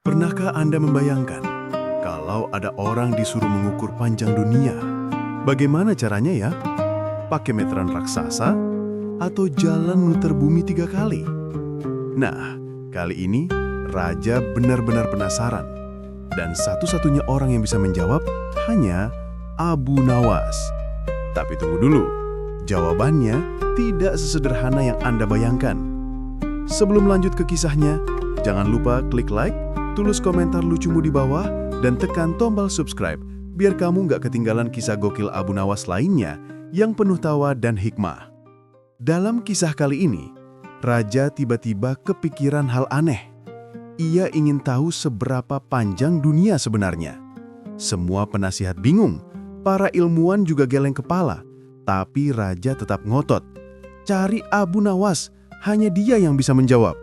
Pernahkah Anda membayangkan kalau ada orang disuruh mengukur panjang dunia? Bagaimana caranya ya? Pakai meteran raksasa atau jalan muter bumi 3 kali? Nah, kali ini Raja benar-benar penasaran. Dan satu-satunya orang yang bisa menjawab hanya Abu Nawas. Tapi tunggu dulu, jawabannya tidak sesederhana yang Anda bayangkan. Sebelum lanjut ke kisahnya, jangan lupa klik like, tulis komentar lucumu di bawah, dan tekan tombol subscribe biar kamu nggak ketinggalan kisah gokil Abu Nawas lainnya yang penuh tawa dan hikmah. Dalam kisah kali ini, Raja tiba-tiba kepikiran hal aneh. Ia ingin tahu seberapa panjang dunia sebenarnya. Semua penasihat bingung, para ilmuwan juga geleng kepala, tapi Raja tetap ngotot. Cari Abu Nawas, hanya dia yang bisa menjawab.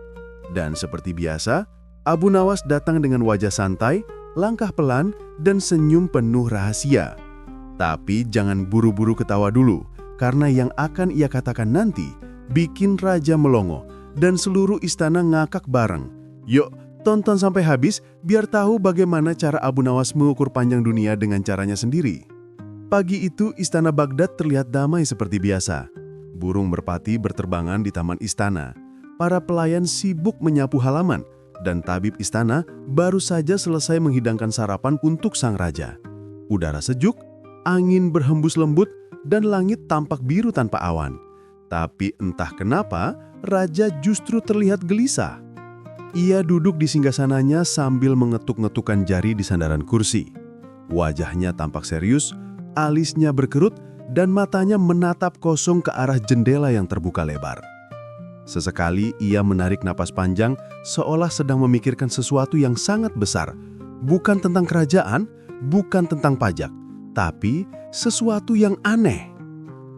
Dan seperti biasa, Abu Nawas datang dengan wajah santai, langkah pelan, dan senyum penuh rahasia. Tapi jangan buru-buru ketawa dulu, karena yang akan ia katakan nanti bikin Raja melongo dan seluruh istana ngakak bareng. Yuk, tonton sampai habis biar tahu bagaimana cara Abu Nawas mengukur panjang dunia dengan caranya sendiri. Pagi itu istana Baghdad terlihat damai seperti biasa. Burung merpati berterbangan di taman istana. Para pelayan sibuk menyapu halaman dan tabib istana baru saja selesai menghidangkan sarapan untuk sang raja. Udara sejuk, angin berhembus lembut, dan langit tampak biru tanpa awan. Tapi entah kenapa, raja justru terlihat gelisah. Ia duduk di singgasananya sambil mengetuk-ngetukkan jari di sandaran kursi. Wajahnya tampak serius, alisnya berkerut, dan matanya menatap kosong ke arah jendela yang terbuka lebar. Sesekali ia menarik napas panjang seolah sedang memikirkan sesuatu yang sangat besar. Bukan tentang kerajaan, bukan tentang pajak, tapi sesuatu yang aneh.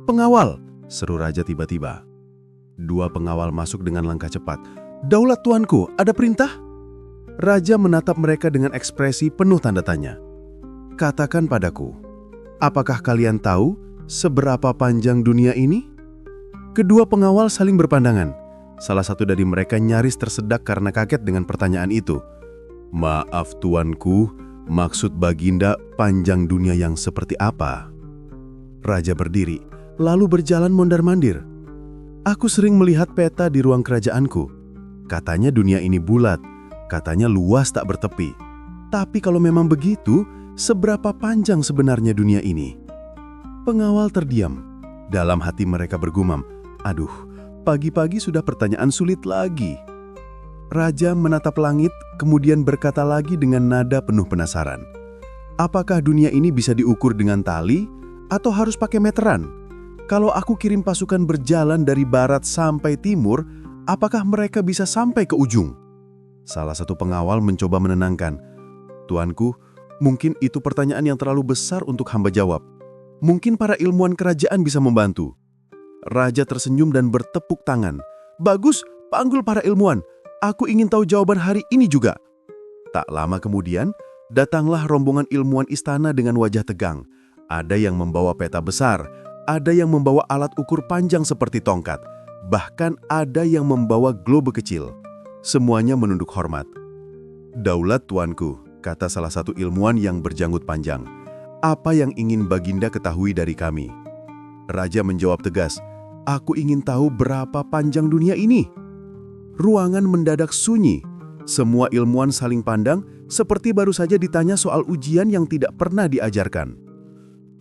"Pengawal!" seru raja tiba-tiba. 2 pengawal masuk dengan langkah cepat. "Daulat tuanku, ada perintah?" Raja menatap mereka dengan ekspresi penuh tanda tanya. "Katakan padaku, apakah kalian tahu seberapa panjang dunia ini?" Kedua pengawal saling berpandangan. Salah satu dari mereka nyaris tersedak karena kaget dengan pertanyaan itu. "Maaf tuanku, maksud Baginda panjang dunia yang seperti apa?" Raja berdiri, lalu berjalan mondar-mandir. "Aku sering melihat peta di ruang kerajaanku. Katanya dunia ini bulat, katanya luas tak bertepi. Tapi kalau memang begitu, seberapa panjang sebenarnya dunia ini?" Pengawal terdiam. Dalam hati mereka bergumam, "Aduh, pagi-pagi sudah pertanyaan sulit lagi." Raja menatap langit, kemudian berkata lagi dengan nada penuh penasaran. "Apakah dunia ini bisa diukur dengan tali atau harus pakai meteran? Kalau aku kirim pasukan berjalan dari barat sampai timur, apakah mereka bisa sampai ke ujung?" Salah satu pengawal mencoba menenangkan. "Tuanku, mungkin itu pertanyaan yang terlalu besar untuk hamba jawab. Mungkin para ilmuwan kerajaan bisa membantu." Raja tersenyum dan bertepuk tangan. "Bagus, panggil para ilmuwan. Aku ingin tahu jawaban hari ini juga." Tak lama kemudian, datanglah rombongan ilmuwan istana dengan wajah tegang. Ada yang membawa peta besar, ada yang membawa alat ukur panjang seperti tongkat, bahkan ada yang membawa globe kecil. Semuanya menunduk hormat. "Daulat tuanku," kata salah satu ilmuwan yang berjanggut panjang. "Apa yang ingin Baginda ketahui dari kami?" Raja menjawab tegas, "Aku ingin tahu berapa panjang dunia ini." Ruangan mendadak sunyi. Semua ilmuwan saling pandang seperti baru saja ditanya soal ujian yang tidak pernah diajarkan.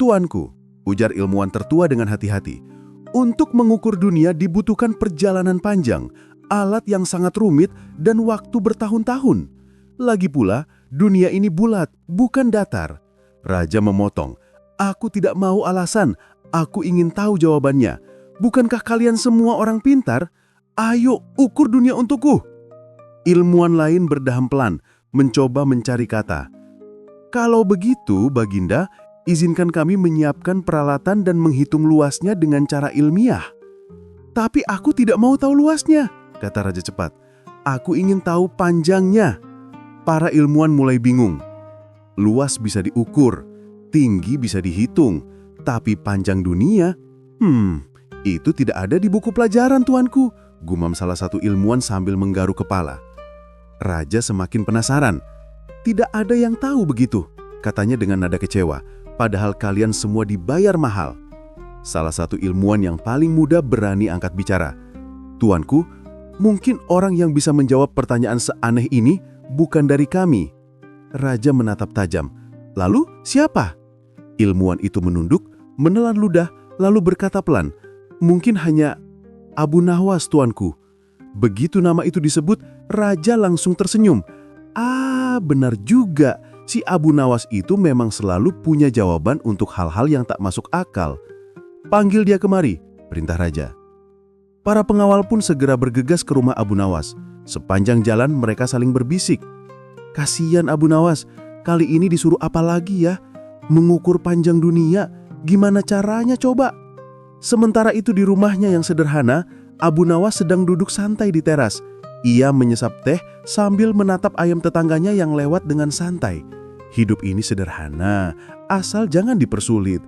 "Tuanku," ujar ilmuwan tertua dengan hati-hati, "untuk mengukur dunia dibutuhkan perjalanan panjang, alat yang sangat rumit, dan waktu bertahun-tahun. Lagi pula, dunia ini bulat, bukan datar." Raja memotong, "Aku tidak mau alasan, aku ingin tahu jawabannya. Bukankah kalian semua orang pintar? Ayo, ukur dunia untukku." Ilmuwan lain berdaham pelan, mencoba mencari kata. "Kalau begitu, Baginda, izinkan kami menyiapkan peralatan dan menghitung luasnya dengan cara ilmiah." "Tapi aku tidak mau tahu luasnya," kata raja cepat. "Aku ingin tahu panjangnya." Para ilmuwan mulai bingung. Luas bisa diukur, tinggi bisa dihitung, tapi panjang dunia? Itu tidak ada di buku pelajaran, tuanku, gumam salah satu ilmuwan sambil menggaruk kepala. Raja semakin penasaran. Tidak ada yang tahu begitu, katanya dengan nada kecewa, padahal kalian semua dibayar mahal. Salah satu ilmuwan yang paling muda berani angkat bicara. Tuanku, mungkin orang yang bisa menjawab pertanyaan seaneh ini bukan dari kami. Raja menatap tajam. Lalu siapa? Ilmuwan itu menunduk, menelan ludah, lalu berkata pelan, mungkin hanya Abu Nawas, tuanku. Begitu nama itu disebut, raja langsung tersenyum. Ah, benar juga. Si Abu Nawas itu memang selalu punya jawaban untuk hal-hal yang tak masuk akal. Panggil dia kemari, perintah raja. Para pengawal pun segera bergegas ke rumah Abu Nawas. Sepanjang jalan mereka saling berbisik. Kasihan Abu Nawas, kali ini disuruh apa lagi ya? Mengukur panjang dunia, gimana caranya coba? Sementara itu di rumahnya yang sederhana, Abu Nawas sedang duduk santai di teras. Ia menyesap teh sambil menatap ayam tetangganya yang lewat dengan santai. Hidup ini sederhana, asal jangan dipersulit.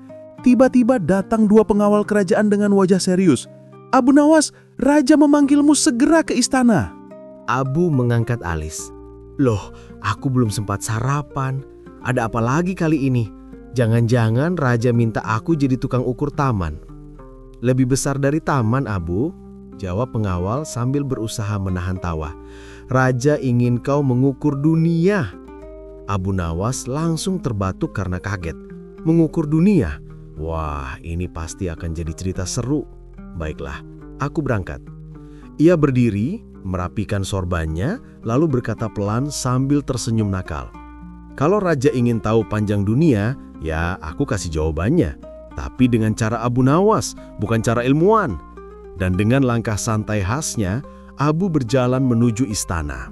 Tiba-tiba datang dua pengawal kerajaan dengan wajah serius. Abu Nawas, raja memanggilmu segera ke istana. Abu mengangkat alis. Loh, aku belum sempat sarapan. Ada apa lagi kali ini? Jangan-jangan raja minta aku jadi tukang ukur taman. Lebih besar dari taman, Abu, jawab pengawal sambil berusaha menahan tawa. Raja ingin kau mengukur dunia. Abu Nawas langsung terbatuk karena kaget. Mengukur dunia? Wah, ini pasti akan jadi cerita seru. Baiklah, aku berangkat. Ia berdiri, merapikan sorbannya, lalu berkata pelan sambil tersenyum nakal. Kalau raja ingin tahu panjang dunia, ya aku kasih jawabannya. Tapi dengan cara Abu Nawas, bukan cara ilmuwan. Dan dengan langkah santai khasnya, Abu berjalan menuju istana.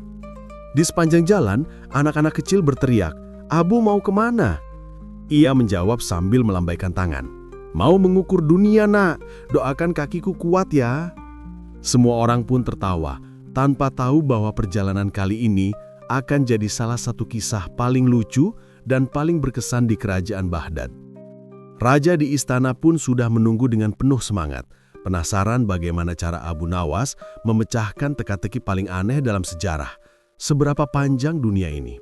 Di sepanjang jalan, anak-anak kecil berteriak, "Abu mau kemana?" Ia menjawab sambil melambaikan tangan. "Mau mengukur dunia, nak. Doakan kakiku kuat ya." Semua orang pun tertawa, tanpa tahu bahwa perjalanan kali ini akan jadi salah satu kisah paling lucu dan paling berkesan di kerajaan Baghdad. Raja di istana pun sudah menunggu dengan penuh semangat. Penasaran bagaimana cara Abu Nawas memecahkan teka-teki paling aneh dalam sejarah. Seberapa panjang dunia ini?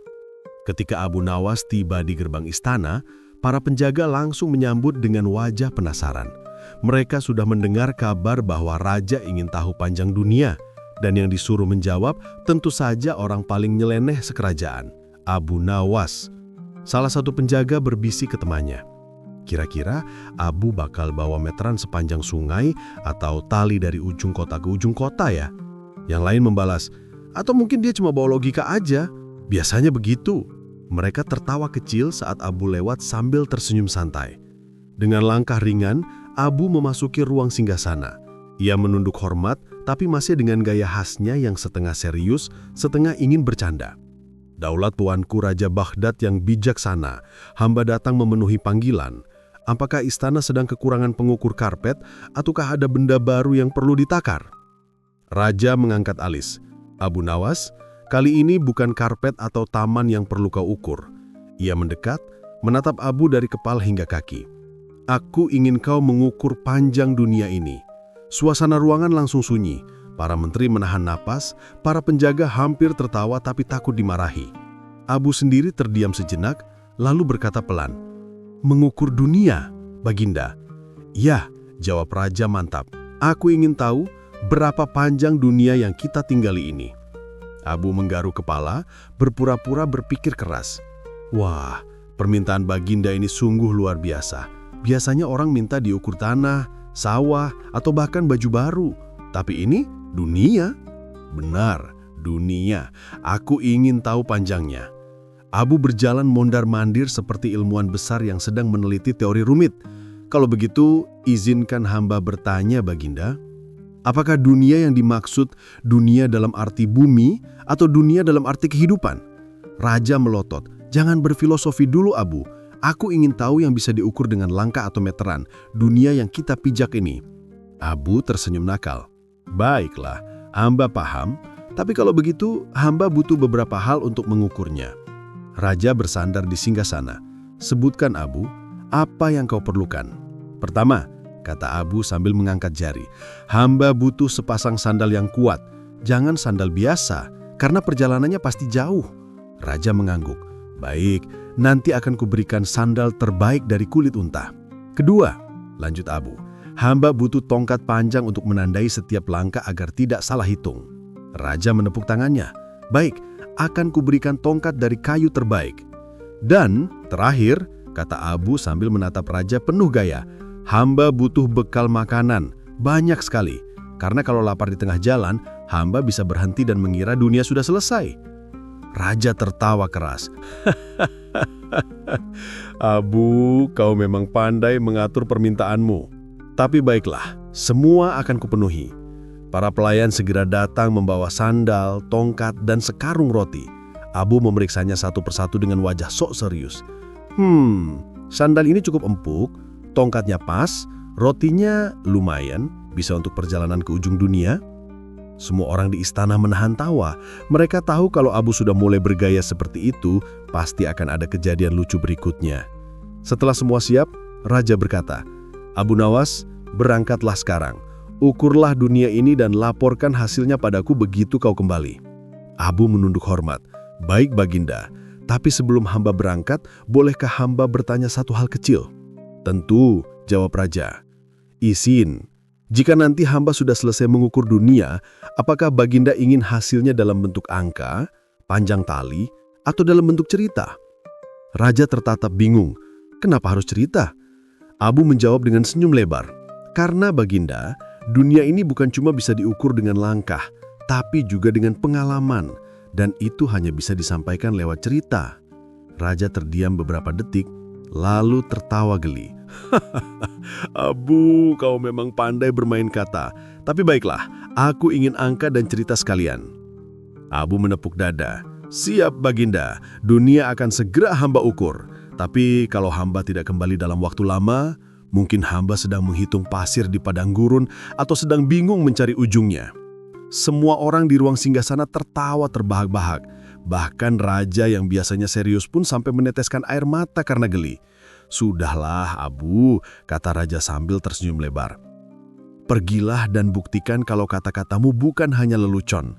Ketika Abu Nawas tiba di gerbang istana, para penjaga langsung menyambut dengan wajah penasaran. Mereka sudah mendengar kabar bahwa raja ingin tahu panjang dunia, dan yang disuruh menjawab tentu saja orang paling nyeleneh sekerajaan, Abu Nawas. Salah satu penjaga berbisik ke temannya. Kira-kira Abu bakal bawa meteran sepanjang sungai atau tali dari ujung kota ke ujung kota ya? Yang lain membalas, atau mungkin dia cuma bawa logika aja. Biasanya begitu. Mereka tertawa kecil saat Abu lewat sambil tersenyum santai. Dengan langkah ringan, Abu memasuki ruang singgasana. Ia menunduk hormat, tapi masih dengan gaya khasnya yang setengah serius, setengah ingin bercanda. Daulat tuanku Raja Baghdad yang bijaksana, hamba datang memenuhi panggilan. Apakah istana sedang kekurangan pengukur karpet, ataukah ada benda baru yang perlu ditakar? Raja mengangkat alis. Abu Nawas, kali ini bukan karpet atau taman yang perlu kau ukur. Ia mendekat, menatap Abu dari kepala hingga kaki. Aku ingin kau mengukur panjang dunia ini. Suasana ruangan langsung sunyi. Para menteri menahan napas, para penjaga hampir tertawa tapi takut dimarahi. Abu sendiri terdiam sejenak, lalu berkata pelan, "Mengukur dunia, Baginda." "Ya," jawab raja mantap. "Aku ingin tahu berapa panjang dunia yang kita tinggali ini." Abu menggaruk kepala, berpura-pura berpikir keras. Wah, permintaan Baginda ini sungguh luar biasa. Biasanya orang minta diukur tanah, sawah, atau bahkan baju baru. Tapi ini dunia. Benar, dunia. Aku ingin tahu panjangnya. Abu berjalan mondar-mandir seperti ilmuwan besar yang sedang meneliti teori rumit. Kalau begitu, izinkan hamba bertanya, Baginda. Apakah dunia yang dimaksud dunia dalam arti bumi atau dunia dalam arti kehidupan? Raja melotot. Jangan berfilosofi dulu, Abu. Aku ingin tahu yang bisa diukur dengan langkah atau meteran. Dunia yang kita pijak ini. Abu tersenyum nakal. Baiklah, hamba paham. Tapi kalau begitu, hamba butuh beberapa hal untuk mengukurnya. Raja bersandar di singgasana. Sebutkan, Abu, apa yang kau perlukan. Pertama, kata Abu sambil mengangkat jari, hamba butuh sepasang sandal yang kuat. Jangan sandal biasa, karena perjalanannya pasti jauh. Raja mengangguk. Baik, nanti akan kuberikan sandal terbaik dari kulit unta. Kedua, lanjut Abu, hamba butuh tongkat panjang untuk menandai setiap langkah agar tidak salah hitung. Raja menepuk tangannya. Baik, akan kuberikan tongkat dari kayu terbaik. Dan terakhir, kata Abu sambil menatap raja penuh gaya, hamba butuh bekal makanan, banyak sekali. Karena kalau lapar di tengah jalan, hamba bisa berhenti dan mengira dunia sudah selesai. Raja tertawa keras. Abu, kau memang pandai mengatur permintaanmu. Tapi baiklah, semua akan kupenuhi. Para pelayan segera datang membawa sandal, tongkat, dan sekarung roti. Abu memeriksanya satu persatu dengan wajah sok serius. Sandal ini cukup empuk, tongkatnya pas, rotinya lumayan, bisa untuk perjalanan ke ujung dunia. Semua orang di istana menahan tawa. Mereka tahu kalau Abu sudah mulai bergaya seperti itu, pasti akan ada kejadian lucu berikutnya. Setelah semua siap, Raja berkata, Abu Nawas, berangkatlah sekarang. Ukurlah dunia ini dan laporkan hasilnya padaku begitu kau kembali. Abu menunduk hormat. Baik Baginda, tapi sebelum hamba berangkat, bolehkah hamba bertanya satu hal kecil? Tentu, jawab Raja. Izin. Jika nanti hamba sudah selesai mengukur dunia, apakah Baginda ingin hasilnya dalam bentuk angka, panjang tali, atau dalam bentuk cerita? Raja tertatap bingung. Kenapa harus cerita? Abu menjawab dengan senyum lebar. Karena Baginda, dunia ini bukan cuma bisa diukur dengan langkah, tapi juga dengan pengalaman, dan itu hanya bisa disampaikan lewat cerita. Raja terdiam beberapa detik, lalu tertawa geli. Abu, kau memang pandai bermain kata. Tapi baiklah, aku ingin angka dan cerita sekalian. Abu menepuk dada. Siap Baginda, dunia akan segera hamba ukur. Tapi kalau hamba tidak kembali dalam waktu lama, mungkin hamba sedang menghitung pasir di padang gurun atau sedang bingung mencari ujungnya. Semua orang di ruang singgasana tertawa terbahak-bahak. Bahkan raja yang biasanya serius pun sampai meneteskan air mata karena geli. Sudahlah Abu, kata raja sambil tersenyum lebar. Pergilah dan buktikan kalau kata-katamu bukan hanya lelucon.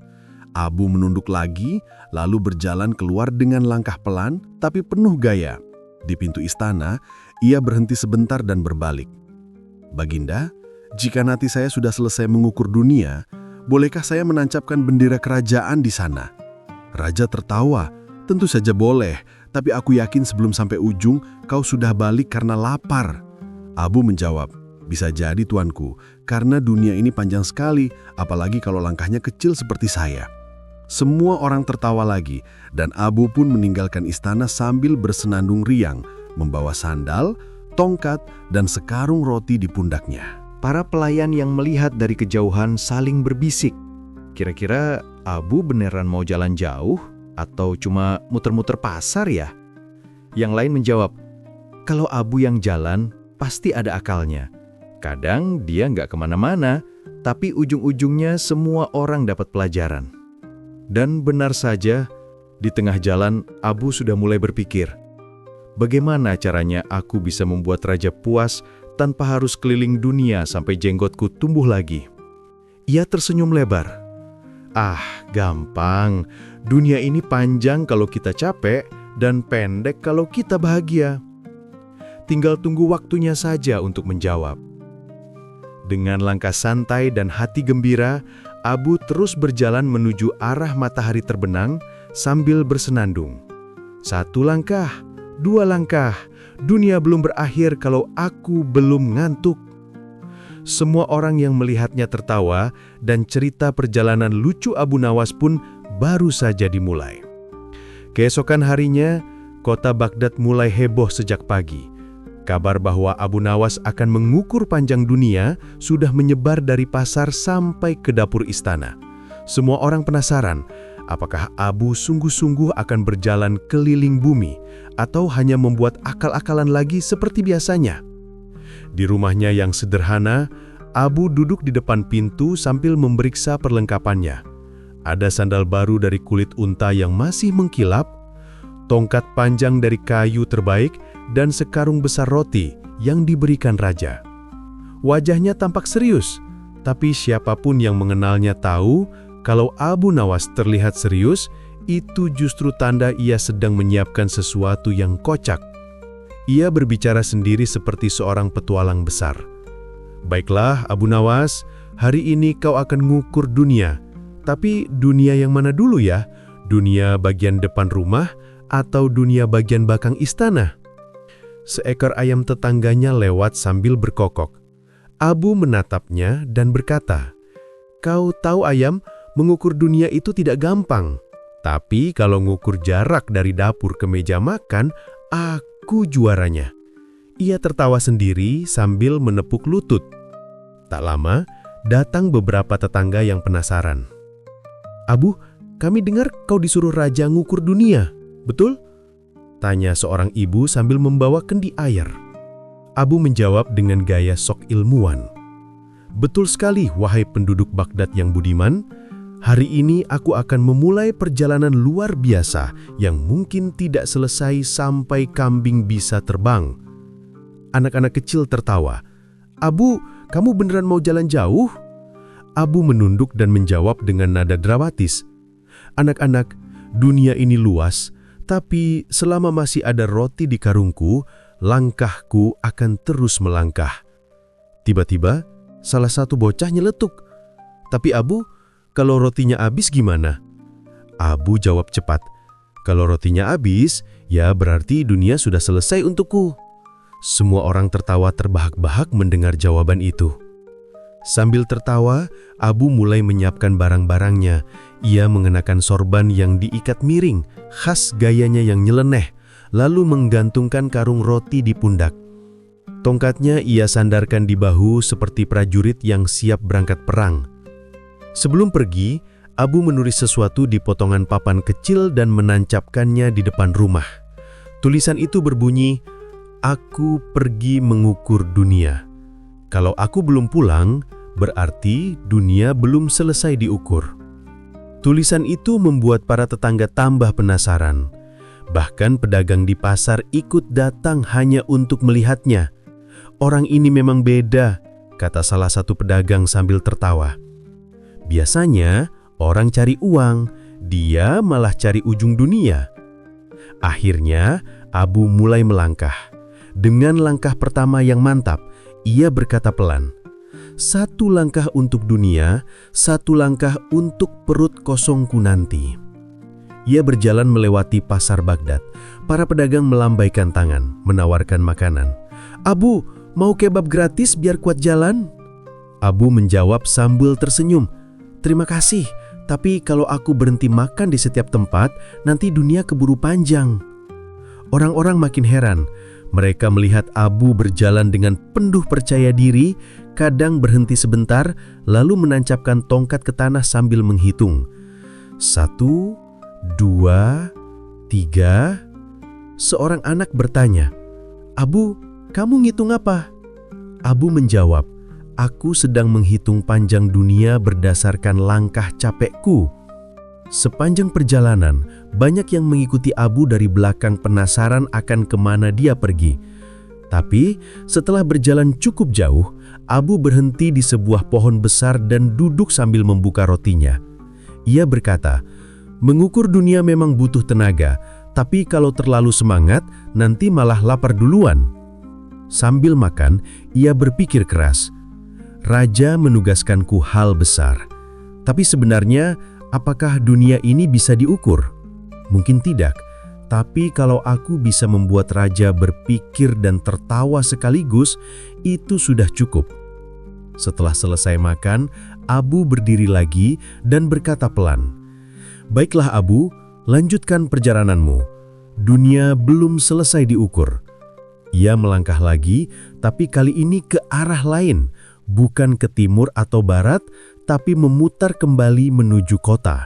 Abu menunduk lagi, lalu berjalan keluar dengan langkah pelan tapi penuh gaya. Di pintu istana, ia berhenti sebentar dan berbalik. Baginda, jika nanti saya sudah selesai mengukur dunia, bolehkah saya menancapkan bendera kerajaan di sana? Raja tertawa. Tentu saja boleh, tapi aku yakin sebelum sampai ujung, kau sudah balik karena lapar. Abu menjawab, bisa jadi tuanku, karena dunia ini panjang sekali, apalagi kalau langkahnya kecil seperti saya. Semua orang tertawa lagi, dan Abu pun meninggalkan istana sambil bersenandung riang, membawa sandal, tongkat, dan sekarung roti di pundaknya. Para pelayan yang melihat dari kejauhan saling berbisik. Kira-kira Abu beneran mau jalan jauh atau cuma muter-muter pasar ya? Yang lain menjawab, kalau Abu yang jalan pasti ada akalnya. Kadang dia nggak kemana-mana, tapi ujung-ujungnya semua orang dapat pelajaran. Dan benar saja, di tengah jalan Abu sudah mulai berpikir, bagaimana caranya aku bisa membuat raja puas tanpa harus keliling dunia sampai jenggotku tumbuh lagi? Ia tersenyum lebar. Ah, gampang. Dunia ini panjang kalau kita capek dan pendek kalau kita bahagia. Tinggal tunggu waktunya saja untuk menjawab. Dengan langkah santai dan hati gembira, Abu terus berjalan menuju arah matahari terbenam sambil bersenandung. 1 langkah, 2 langkah, dunia belum berakhir kalau aku belum ngantuk. Semua orang yang melihatnya tertawa dan cerita perjalanan lucu Abu Nawas pun baru saja dimulai. Keesokan harinya, kota Baghdad mulai heboh sejak pagi. Kabar bahwa Abu Nawas akan mengukur panjang dunia sudah menyebar dari pasar sampai ke dapur istana. Semua orang penasaran, apakah Abu sungguh-sungguh akan berjalan keliling bumi atau hanya membuat akal-akalan lagi seperti biasanya. Di rumahnya yang sederhana, Abu duduk di depan pintu sambil memeriksa perlengkapannya. Ada sandal baru dari kulit unta yang masih mengkilap, tongkat panjang dari kayu terbaik, dan sekarung besar roti yang diberikan raja. Wajahnya tampak serius, tapi siapapun yang mengenalnya tahu kalau Abu Nawas terlihat serius, itu justru tanda ia sedang menyiapkan sesuatu yang kocak. Ia berbicara sendiri seperti seorang petualang besar. "Baiklah, Abu Nawas, hari ini kau akan ngukur dunia. Tapi dunia yang mana dulu ya? Dunia bagian depan rumah atau dunia bagian belakang istana?" Seekor ayam tetangganya lewat sambil berkokok. Abu menatapnya dan berkata, "Kau tahu ayam, mengukur dunia itu tidak gampang. Tapi kalau ngukur jarak dari dapur ke meja makan, aku juaranya." Ia tertawa sendiri sambil menepuk lutut. Tak lama, datang beberapa tetangga yang penasaran. "Abu, kami dengar kau disuruh raja ngukur dunia, betul?" tanya seorang ibu sambil membawa kendi air. Abu menjawab dengan gaya sok ilmuwan. "Betul sekali, wahai penduduk Baghdad yang budiman. Hari ini aku akan memulai perjalanan luar biasa yang mungkin tidak selesai sampai kambing bisa terbang." Anak-anak kecil tertawa. "Abu, kamu beneran mau jalan jauh?" Abu menunduk dan menjawab dengan nada dramatis, "Anak-anak, dunia ini luas, tapi selama masih ada roti di karungku, langkahku akan terus melangkah." Tiba-tiba, salah satu bocah nyeletuk, "Tapi Abu, kalau rotinya habis gimana?" Abu jawab cepat, "Kalau rotinya habis, ya berarti dunia sudah selesai untukku." Semua orang tertawa terbahak-bahak mendengar jawaban itu. Sambil tertawa, Abu mulai menyiapkan barang-barangnya. Ia mengenakan sorban yang diikat miring, khas gayanya yang nyeleneh, lalu menggantungkan karung roti di pundak. Tongkatnya ia sandarkan di bahu seperti prajurit yang siap berangkat perang. Sebelum pergi, Abu menulis sesuatu di potongan papan kecil dan menancapkannya di depan rumah. Tulisan itu berbunyi, "Aku pergi mengukur dunia. Kalau aku belum pulang, berarti dunia belum selesai diukur." Tulisan itu membuat para tetangga tambah penasaran. Bahkan pedagang di pasar ikut datang hanya untuk melihatnya. "Orang ini memang beda," kata salah satu pedagang sambil tertawa. "Biasanya orang cari uang, dia malah cari ujung dunia." Akhirnya Abu mulai melangkah. Dengan langkah pertama yang mantap, ia berkata pelan, "Satu langkah untuk dunia, satu langkah untuk perut kosongku nanti." Ia berjalan melewati pasar Baghdad. Para pedagang melambaikan tangan, menawarkan makanan. "Abu, mau kebab gratis biar kuat jalan?" Abu menjawab sambil tersenyum, "Terima kasih, tapi kalau aku berhenti makan di setiap tempat, nanti dunia keburu panjang." Orang-orang makin heran. Mereka melihat Abu berjalan dengan penuh percaya diri, kadang berhenti sebentar, lalu menancapkan tongkat ke tanah sambil menghitung. 1, 2, 3. Seorang anak bertanya, "Abu, kamu ngitung apa?" Abu menjawab, "Aku sedang menghitung panjang dunia berdasarkan langkah capekku." Sepanjang perjalanan, banyak yang mengikuti Abu dari belakang penasaran akan kemana dia pergi. Tapi setelah berjalan cukup jauh, Abu berhenti di sebuah pohon besar dan duduk sambil membuka rotinya. Ia berkata, "Mengukur dunia memang butuh tenaga, tapi kalau terlalu semangat, nanti malah lapar duluan." Sambil makan, ia berpikir keras, "Raja menugaskanku hal besar. Tapi sebenarnya, apakah dunia ini bisa diukur? Mungkin tidak, tapi kalau aku bisa membuat raja berpikir dan tertawa sekaligus, itu sudah cukup." Setelah selesai makan, Abu berdiri lagi dan berkata pelan, "Baiklah Abu, lanjutkan perjalananmu. Dunia belum selesai diukur." Ia melangkah lagi, tapi kali ini ke arah lain, bukan ke timur atau barat, tapi memutar kembali menuju kota.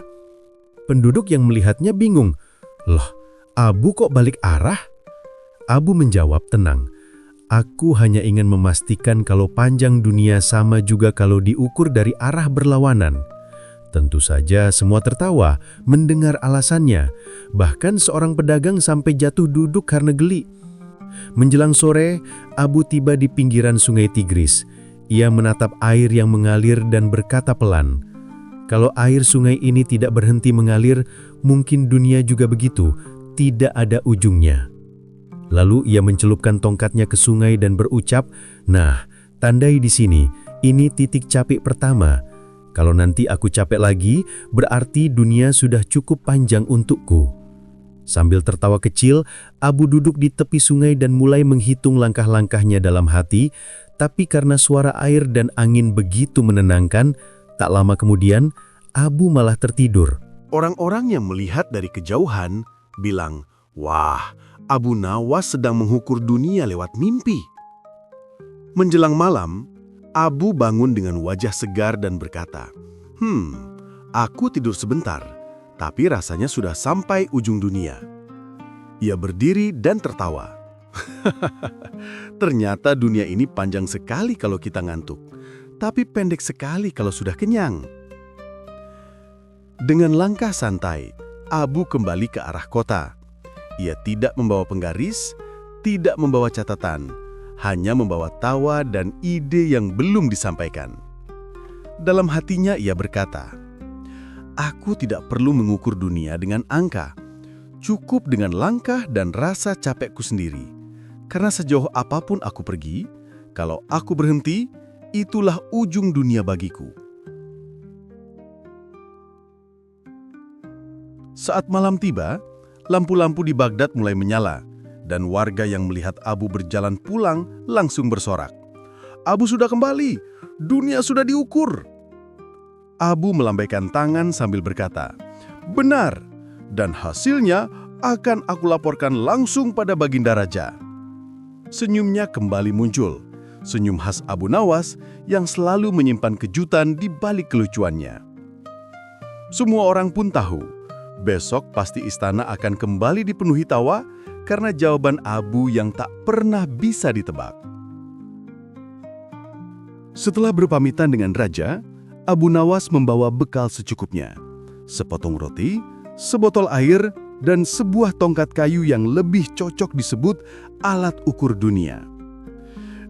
Penduduk yang melihatnya bingung. "Loh, Abu kok balik arah?" Abu menjawab tenang, "Aku hanya ingin memastikan kalau panjang dunia sama juga kalau diukur dari arah berlawanan." Tentu saja semua tertawa mendengar alasannya. Bahkan seorang pedagang sampai jatuh duduk karena geli. Menjelang sore, Abu tiba di pinggiran sungai Tigris. Ia menatap air yang mengalir dan berkata pelan, Kalau air sungai ini tidak berhenti mengalir, mungkin dunia juga begitu, tidak ada ujungnya. Lalu ia mencelupkan tongkatnya ke sungai dan berucap, "Nah, tandai di sini, ini titik capek pertama. Kalau nanti aku capek lagi, berarti dunia sudah cukup panjang untukku." Sambil tertawa kecil, Abu duduk di tepi sungai dan mulai menghitung langkah-langkahnya dalam hati, tapi karena suara air dan angin begitu menenangkan, tak lama kemudian, Abu malah tertidur. Orang-orang yang melihat dari kejauhan bilang, "Wah, Abu Nawas sedang mengukur dunia lewat mimpi." Menjelang malam, Abu bangun dengan wajah segar dan berkata, Aku tidur sebentar, tapi rasanya sudah sampai ujung dunia." Ia berdiri dan tertawa. Ternyata dunia ini panjang sekali kalau kita ngantuk, tapi pendek sekali kalau sudah kenyang. Dengan langkah santai, Abu kembali ke arah kota. Ia tidak membawa penggaris, tidak membawa catatan, hanya membawa tawa dan ide yang belum disampaikan. Dalam hatinya ia berkata, "Aku tidak perlu mengukur dunia dengan angka. Cukup dengan langkah dan rasa capekku sendiri. Karena sejauh apapun aku pergi, kalau aku berhenti, itulah ujung dunia bagiku." Saat malam tiba, lampu-lampu di Baghdad mulai menyala, dan warga yang melihat Abu berjalan pulang langsung bersorak, "Abu sudah kembali, dunia sudah diukur." Abu melambaikan tangan sambil berkata, "Benar, dan hasilnya akan aku laporkan langsung pada Baginda Raja." Senyumnya kembali muncul, senyum khas Abu Nawas yang selalu menyimpan kejutan di balik kelucuannya. Semua orang pun tahu, besok pasti istana akan kembali dipenuhi tawa karena jawaban Abu yang tak pernah bisa ditebak. Setelah berpamitan dengan raja, Abu Nawas membawa bekal secukupnya. Sepotong roti, sebotol air, dan sebuah tongkat kayu yang lebih cocok disebut alat ukur dunia.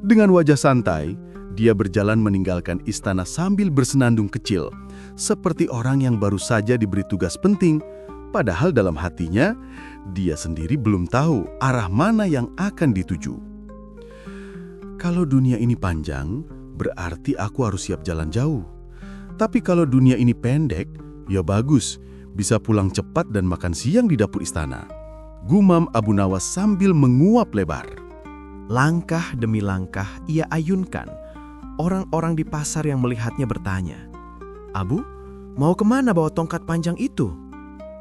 Dengan wajah santai, dia berjalan meninggalkan istana sambil bersenandung kecil, seperti orang yang baru saja diberi tugas penting. Padahal dalam hatinya, dia sendiri belum tahu arah mana yang akan dituju. Kalau dunia ini panjang, berarti aku harus siap jalan jauh. Tapi kalau dunia ini pendek, ya bagus, bisa pulang cepat dan makan siang di dapur istana. Gumam Abu Nawas sambil menguap lebar. Langkah demi langkah ia ayunkan. Orang-orang di pasar yang melihatnya bertanya, "Abu, mau kemana bawa tongkat panjang itu?"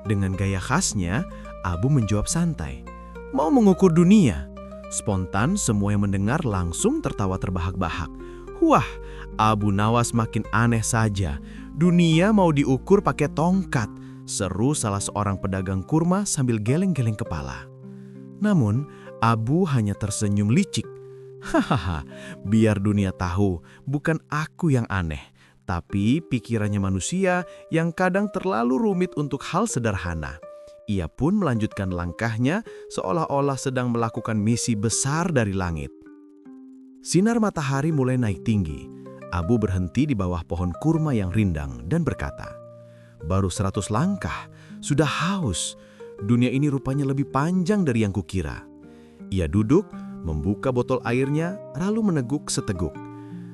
Dengan gaya khasnya, Abu menjawab santai, "Mau mengukur dunia." Spontan semua yang mendengar langsung tertawa terbahak-bahak. Wah, Abu Nawas makin aneh saja. Dunia mau diukur pakai tongkat, seru salah seorang pedagang kurma sambil geleng-geleng kepala. Namun, Abu hanya tersenyum licik. "Hahaha, biar dunia tahu, bukan aku yang aneh. Tapi pikirannya manusia yang kadang terlalu rumit untuk hal sederhana." Ia pun melanjutkan langkahnya seolah-olah sedang melakukan misi besar dari langit. Sinar matahari mulai naik tinggi. Abu berhenti di bawah pohon kurma yang rindang dan berkata, "Baru 100 langkah, sudah haus. Dunia ini rupanya lebih panjang dari yang kukira." Ia duduk, membuka botol airnya, lalu meneguk seteguk.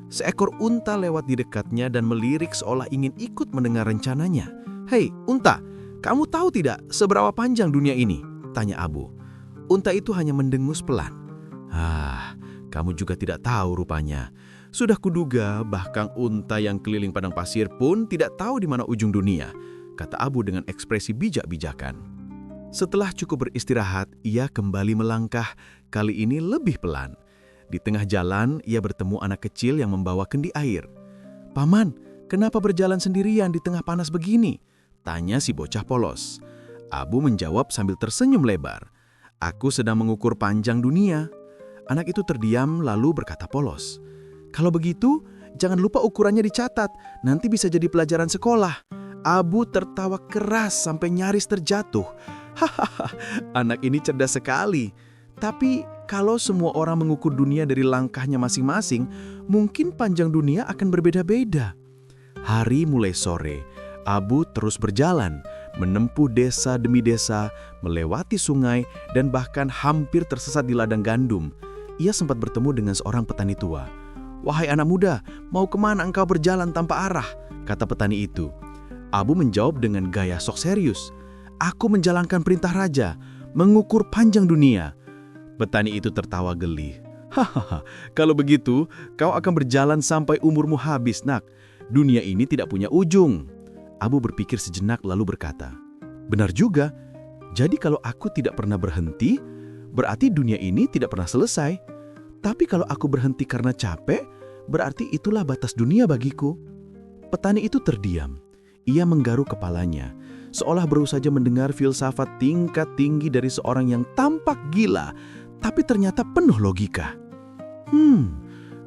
Seekor unta lewat di dekatnya dan melirik seolah ingin ikut mendengar rencananya. "Hei, unta, kamu tahu tidak seberapa panjang dunia ini?" tanya Abu. Unta itu hanya mendengus pelan. Kamu juga tidak tahu rupanya. Sudah kuduga bahkan unta yang keliling padang pasir pun tidak tahu di mana ujung dunia," kata Abu dengan ekspresi bijak-bijakan. Setelah cukup beristirahat, ia kembali melangkah, kali ini lebih pelan. Di tengah jalan, ia bertemu anak kecil yang membawa kendi air. "Paman, kenapa berjalan sendirian di tengah panas begini?" tanya si bocah polos. Abu menjawab sambil tersenyum lebar, "Aku sedang mengukur panjang dunia." Anak itu terdiam lalu berkata polos, "Kalau begitu, jangan lupa ukurannya dicatat, nanti bisa jadi pelajaran sekolah." Abu tertawa keras sampai nyaris terjatuh. Hahaha, anak ini cerdas sekali. Tapi kalau semua orang mengukur dunia dari langkahnya masing-masing, mungkin panjang dunia akan berbeda-beda. Hari mulai sore. Abu terus berjalan, menempuh desa demi desa, melewati sungai, dan bahkan hampir tersesat di ladang gandum. Ia sempat bertemu dengan seorang petani tua. "Wahai anak muda, mau kemana engkau berjalan tanpa arah?" kata petani itu. Abu menjawab dengan gaya sok serius. "Aku menjalankan perintah raja, mengukur panjang dunia." Petani itu tertawa geli. "Hahaha, kalau begitu kau akan berjalan sampai umurmu habis, nak. Dunia ini tidak punya ujung." Abu berpikir sejenak lalu berkata, "Benar juga. Jadi kalau aku tidak pernah berhenti, berarti dunia ini tidak pernah selesai. Tapi kalau aku berhenti karena capek, berarti itulah batas dunia bagiku." Petani itu terdiam. Ia menggaruk kepalanya, seolah baru saja mendengar filsafat tingkat tinggi dari seorang yang tampak gila, tapi ternyata penuh logika.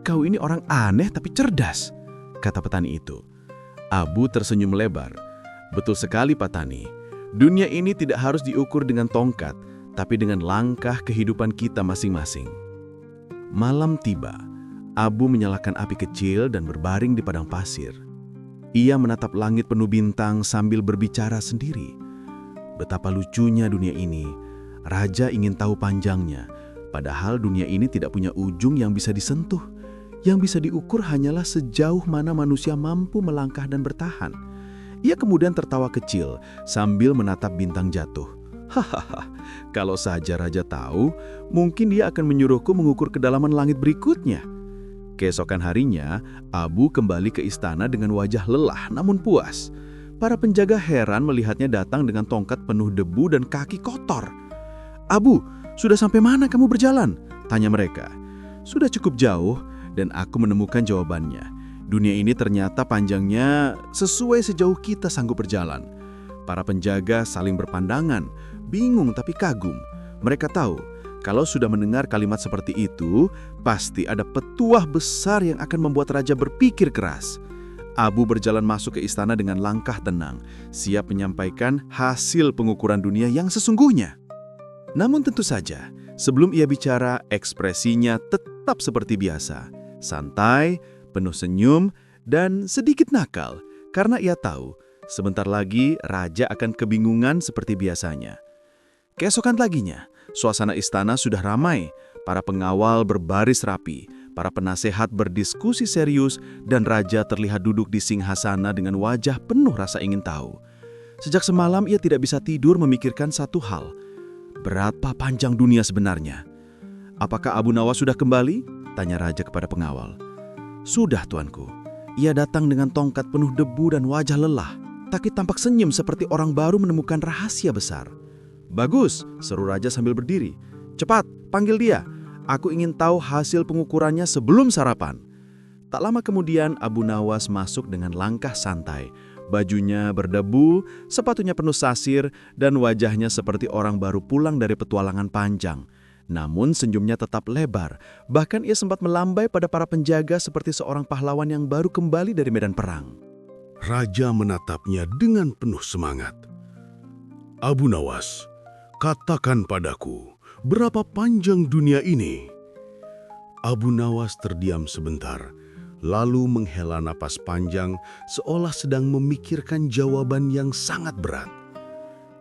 Kau ini orang aneh tapi cerdas," kata petani itu. Abu tersenyum lebar. "Betul sekali, Pak Tani. Dunia ini tidak harus diukur dengan tongkat, tapi dengan langkah kehidupan kita masing-masing." Malam tiba. Abu menyalakan api kecil dan berbaring di padang pasir. Ia menatap langit penuh bintang sambil berbicara sendiri. Betapa lucunya dunia ini. Raja ingin tahu panjangnya, padahal dunia ini tidak punya ujung yang bisa disentuh. Yang bisa diukur hanyalah sejauh mana manusia mampu melangkah dan bertahan. Ia kemudian tertawa kecil sambil menatap bintang jatuh. "Hahaha, kalau saja raja tahu, mungkin dia akan menyuruhku mengukur kedalaman langit berikutnya." Keesokan harinya, Abu kembali ke istana dengan wajah lelah namun puas. Para penjaga heran melihatnya datang dengan tongkat penuh debu dan kaki kotor. "Abu, sudah sampai mana kamu berjalan?" tanya mereka. "Sudah cukup jauh dan aku menemukan jawabannya. Dunia ini ternyata panjangnya sesuai sejauh kita sanggup berjalan." Para penjaga saling berpandangan, bingung tapi kagum. Mereka tahu, kalau sudah mendengar kalimat seperti itu, pasti ada petuah besar yang akan membuat raja berpikir keras. Abu berjalan masuk ke istana dengan langkah tenang, siap menyampaikan hasil pengukuran dunia yang sesungguhnya. Namun tentu saja, sebelum ia bicara, ekspresinya tetap seperti biasa. Santai, penuh senyum, dan sedikit nakal, karena ia tahu sebentar lagi raja akan kebingungan seperti biasanya. Keesokan paginya, suasana istana sudah ramai. Para pengawal berbaris rapi, para penasehat berdiskusi serius, dan raja terlihat duduk di singgasana dengan wajah penuh rasa ingin tahu. Sejak semalam ia tidak bisa tidur memikirkan satu hal. Berapa panjang dunia sebenarnya? "Apakah Abu Nawas sudah kembali?" tanya raja kepada pengawal. "Sudah, tuanku. Ia datang dengan tongkat penuh debu dan wajah lelah, tapi tampak senyum seperti orang baru menemukan rahasia besar." "Bagus," seru raja sambil berdiri. "Cepat, panggil dia. Aku ingin tahu hasil pengukurannya sebelum sarapan." Tak lama kemudian Abu Nawas masuk dengan langkah santai. Bajunya berdebu, sepatunya penuh sasir, dan wajahnya seperti orang baru pulang dari petualangan panjang. Namun senyumnya tetap lebar, bahkan ia sempat melambai pada para penjaga seperti seorang pahlawan yang baru kembali dari medan perang. Raja menatapnya dengan penuh semangat. "Abu Nawas, katakan padaku, berapa panjang dunia ini?" Abu Nawas terdiam sebentar, lalu menghela napas panjang seolah sedang memikirkan jawaban yang sangat berat.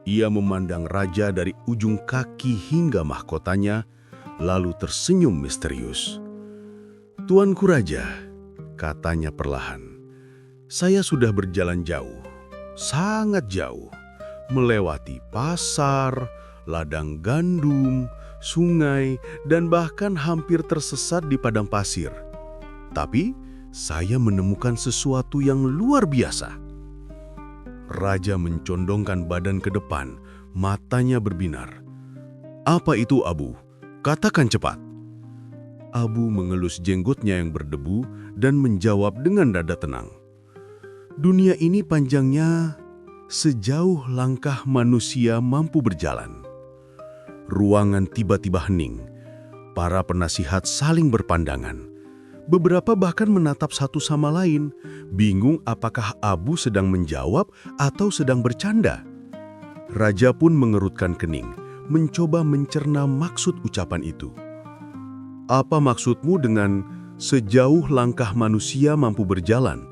Ia memandang raja dari ujung kaki hingga mahkotanya, lalu tersenyum misterius. "Tuanku Raja," katanya perlahan, "saya sudah berjalan jauh, sangat jauh, melewati pasar, ladang gandum, sungai, dan bahkan hampir tersesat di padang pasir. Tapi saya menemukan sesuatu yang luar biasa." Raja mencondongkan badan ke depan, matanya berbinar. "Apa itu, Abu? Katakan cepat." Abu mengelus jenggotnya yang berdebu dan menjawab dengan nada tenang. "Dunia ini panjangnya sejauh langkah manusia mampu berjalan." Ruangan tiba-tiba hening. Para penasihat saling berpandangan. Beberapa bahkan menatap satu sama lain, bingung apakah Abu sedang menjawab atau sedang bercanda. Raja pun mengerutkan kening, mencoba mencerna maksud ucapan itu. "Apa maksudmu dengan sejauh langkah manusia mampu berjalan?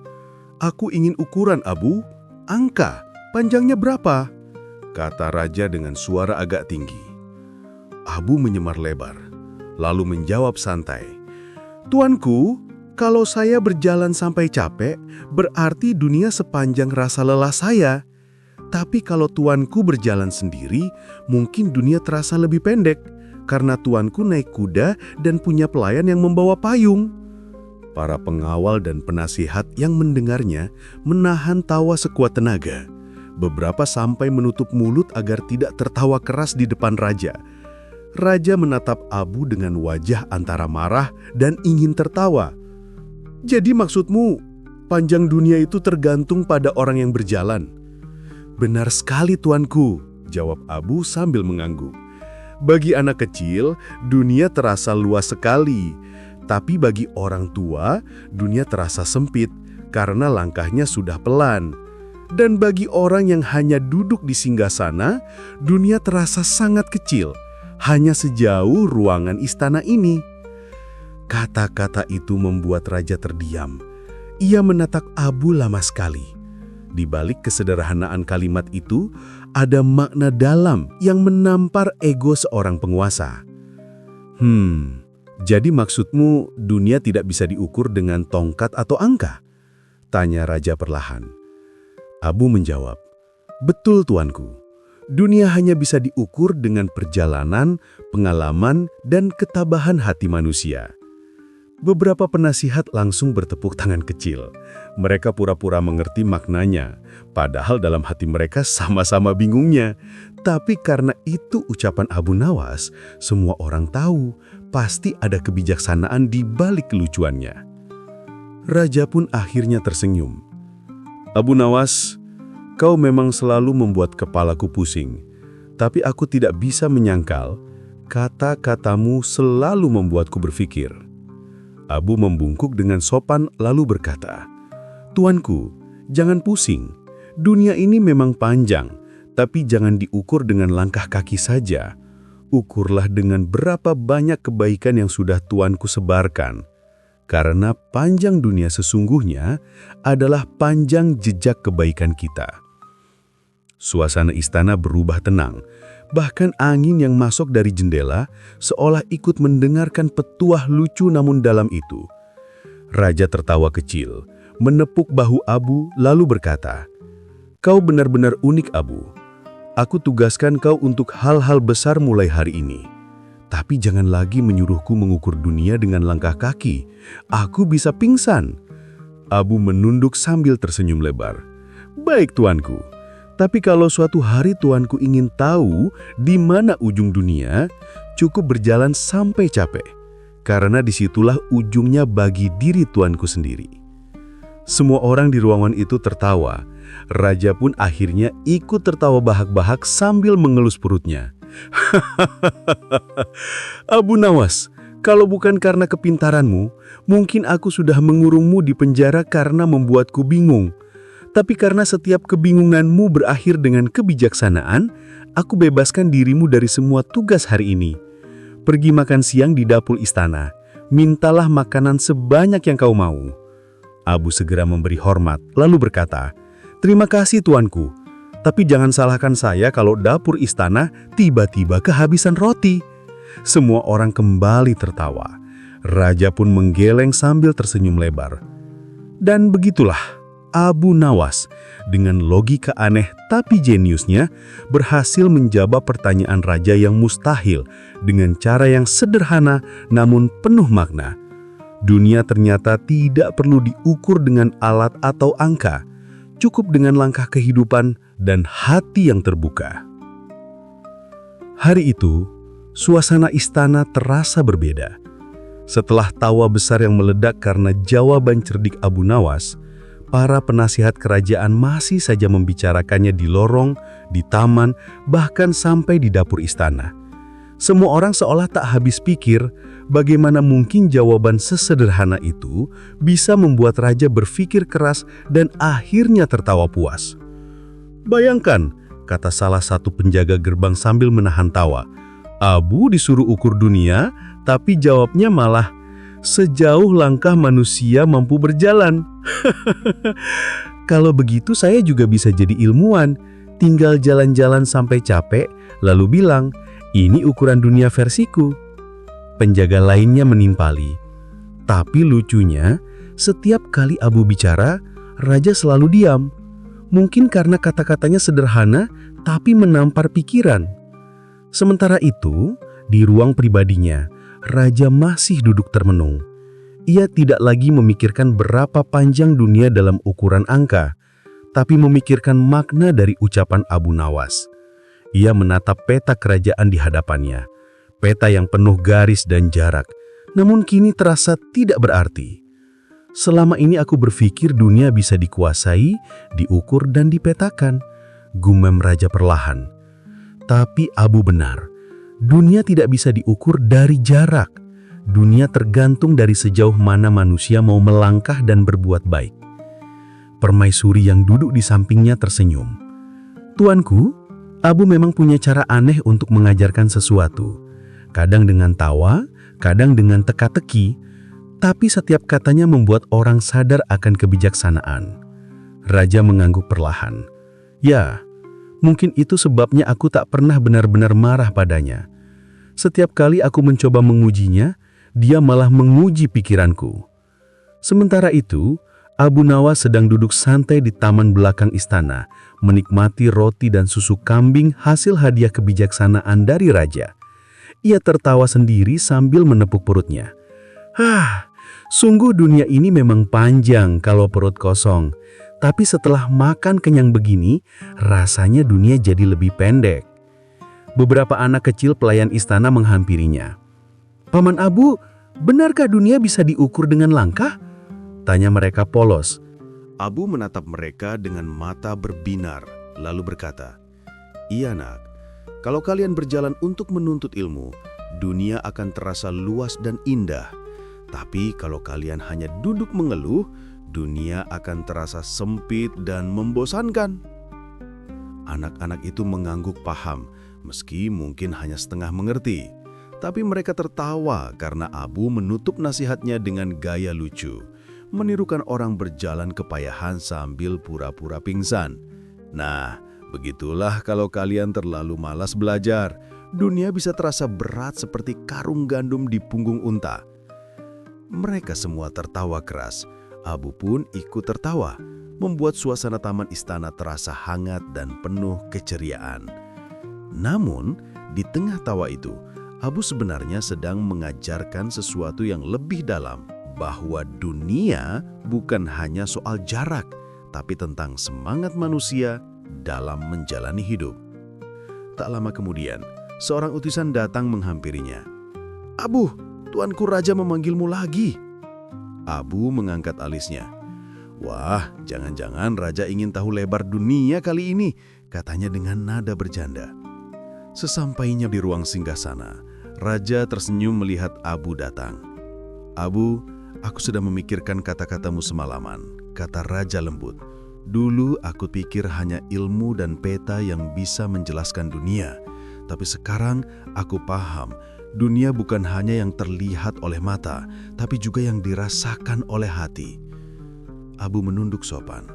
Aku ingin ukuran, Abu," Angka, panjangnya berapa? Kata raja dengan suara agak tinggi. Abu menyemar lebar, lalu menjawab santai. Tuanku, kalau saya berjalan sampai capek, berarti dunia sepanjang rasa lelah saya. Tapi kalau tuanku berjalan sendiri, mungkin dunia terasa lebih pendek, karena tuanku naik kuda dan punya pelayan yang membawa payung. Para pengawal dan penasihat yang mendengarnya menahan tawa sekuat tenaga. Beberapa sampai menutup mulut agar tidak tertawa keras di depan raja. Raja menatap Abu dengan wajah antara marah dan ingin tertawa. Jadi maksudmu, panjang dunia itu tergantung pada orang yang berjalan? Benar sekali tuanku, jawab Abu sambil mengangguk. Bagi anak kecil, dunia terasa luas sekali. Tapi bagi orang tua, dunia terasa sempit karena langkahnya sudah pelan. Dan bagi orang yang hanya duduk di singgasana, dunia terasa sangat kecil, hanya sejauh ruangan istana ini. Kata-kata itu membuat raja terdiam. Ia menatap Abu lama sekali. Di balik kesederhanaan kalimat itu, ada makna dalam yang menampar ego seorang penguasa. Jadi maksudmu dunia tidak bisa diukur dengan tongkat atau angka? Tanya raja perlahan. Abu menjawab, betul tuanku. Dunia hanya bisa diukur dengan perjalanan, pengalaman, dan ketabahan hati manusia. Beberapa penasihat langsung bertepuk tangan kecil. Mereka pura-pura mengerti maknanya, padahal dalam hati mereka sama-sama bingungnya. Tapi karena itu ucapan Abu Nawas, semua orang tahu pasti ada kebijaksanaan di balik kelucuannya. Raja pun akhirnya tersenyum. Abu Nawas, kau memang selalu membuat kepalaku pusing, tapi aku tidak bisa menyangkal kata-katamu selalu membuatku berpikir. Abu membungkuk dengan sopan lalu berkata, Tuanku, jangan pusing. Dunia ini memang panjang, tapi jangan diukur dengan langkah kaki saja. Ukurlah dengan berapa banyak kebaikan yang sudah Tuanku sebarkan. Karena panjang dunia sesungguhnya adalah panjang jejak kebaikan kita. Suasana istana berubah tenang. Bahkan angin yang masuk dari jendela seolah ikut mendengarkan petuah lucu namun dalam itu. Raja tertawa kecil, menepuk bahu Abu lalu berkata, Kau benar-benar unik Abu. Aku tugaskan kau untuk hal-hal besar mulai hari ini. Tapi jangan lagi menyuruhku mengukur dunia dengan langkah kaki. Aku bisa pingsan. Abu menunduk sambil tersenyum lebar. Baik tuanku. Tapi kalau suatu hari tuanku ingin tahu di mana ujung dunia, cukup berjalan sampai capek. Karena disitulah ujungnya bagi diri tuanku sendiri. Semua orang di ruangan itu tertawa. Raja pun akhirnya ikut tertawa bahak-bahak sambil mengelus perutnya. Abu Nawas, kalau bukan karena kepintaranmu, mungkin aku sudah mengurungmu di penjara karena membuatku bingung. Tapi karena setiap kebingunganmu berakhir dengan kebijaksanaan, aku bebaskan dirimu dari semua tugas hari ini. Pergi makan siang di dapur istana. Mintalah makanan sebanyak yang kau mau. Abu segera memberi hormat, lalu berkata, Terima kasih tuanku. Tapi jangan salahkan saya kalau dapur istana tiba-tiba kehabisan roti. Semua orang kembali tertawa. Raja pun menggeleng sambil tersenyum lebar. Dan begitulah Abu Nawas dengan logika aneh tapi jeniusnya berhasil menjawab pertanyaan raja yang mustahil dengan cara yang sederhana namun penuh makna. Dunia ternyata tidak perlu diukur dengan alat atau angka. Cukup dengan langkah kehidupan dan hati yang terbuka. Hari itu, suasana istana terasa berbeda. Setelah tawa besar yang meledak karena jawaban cerdik Abu Nawas, para penasihat kerajaan masih saja membicarakannya di lorong, di taman, bahkan sampai di dapur istana. Semua orang seolah tak habis pikir bagaimana mungkin jawaban sesederhana itu bisa membuat raja berpikir keras dan akhirnya tertawa puas. Bayangkan, kata salah satu penjaga gerbang sambil menahan tawa, Abu disuruh ukur dunia, tapi jawabnya malah sejauh langkah manusia mampu berjalan. Kalau begitu saya juga bisa jadi ilmuwan. Tinggal jalan-jalan sampai capek, lalu bilang, ini ukuran dunia versiku. Penjaga lainnya menimpali. Tapi lucunya, setiap kali Abu bicara, Raja selalu diam. Mungkin karena kata-katanya sederhana, tapi menampar pikiran. Sementara itu, di ruang pribadinya, Raja masih duduk termenung. Ia tidak lagi memikirkan berapa panjang dunia dalam ukuran angka, tapi memikirkan makna dari ucapan Abu Nawas. Ia menatap peta kerajaan di hadapannya, peta yang penuh garis dan jarak, namun kini terasa tidak berarti. Selama ini aku berpikir dunia bisa dikuasai, diukur dan dipetakan, gumam Raja perlahan. Tapi Abu benar, dunia tidak bisa diukur dari jarak. Dunia tergantung dari sejauh mana manusia mau melangkah dan berbuat baik. Permaisuri yang duduk di sampingnya tersenyum. Tuanku, Abu memang punya cara aneh untuk mengajarkan sesuatu. Kadang dengan tawa, kadang dengan teka-teki, tapi setiap katanya membuat orang sadar akan kebijaksanaan. Raja mengangguk perlahan. Ya, mungkin itu sebabnya aku tak pernah benar-benar marah padanya. Setiap kali aku mencoba mengujinya, dia malah menguji pikiranku. Sementara itu, Abu Nawas sedang duduk santai di taman belakang istana, menikmati roti dan susu kambing hasil hadiah kebijaksanaan dari Raja. Ia tertawa sendiri sambil menepuk perutnya. Sungguh dunia ini memang panjang kalau perut kosong. Tapi setelah makan kenyang begini, rasanya dunia jadi lebih pendek. Beberapa anak kecil pelayan istana menghampirinya. Paman Abu, benarkah dunia bisa diukur dengan langkah? Tanya mereka polos. Abu menatap mereka dengan mata berbinar, lalu berkata, "Iya nak, kalau kalian berjalan untuk menuntut ilmu, dunia akan terasa luas dan indah. Tapi kalau kalian hanya duduk mengeluh, dunia akan terasa sempit dan membosankan." Anak-anak itu mengangguk paham, meski mungkin hanya setengah mengerti. Tapi mereka tertawa karena Abu menutup nasihatnya dengan gaya lucu, menirukan orang berjalan kepayahan sambil pura-pura pingsan. Nah, begitulah kalau kalian terlalu malas belajar, dunia bisa terasa berat seperti karung gandum di punggung unta. Mereka semua tertawa keras. Abu pun ikut tertawa, membuat suasana taman istana terasa hangat dan penuh keceriaan. Namun, di tengah tawa itu, Abu sebenarnya sedang mengajarkan sesuatu yang lebih dalam, bahwa dunia bukan hanya soal jarak, tapi tentang semangat manusia dalam menjalani hidup. Tak lama kemudian, seorang utusan datang menghampirinya. "Abu, tuanku Raja memanggilmu lagi." Abu mengangkat alisnya. "Wah, jangan-jangan Raja ingin tahu lebar dunia kali ini," katanya dengan nada bercanda. Sesampainya di ruang singgasana, Raja tersenyum melihat Abu datang. "Abu, aku sudah memikirkan kata-katamu semalaman," kata Raja lembut. "Dulu aku pikir hanya ilmu dan peta yang bisa menjelaskan dunia. Tapi sekarang aku paham, dunia bukan hanya yang terlihat oleh mata, tapi juga yang dirasakan oleh hati." Abu menunduk sopan.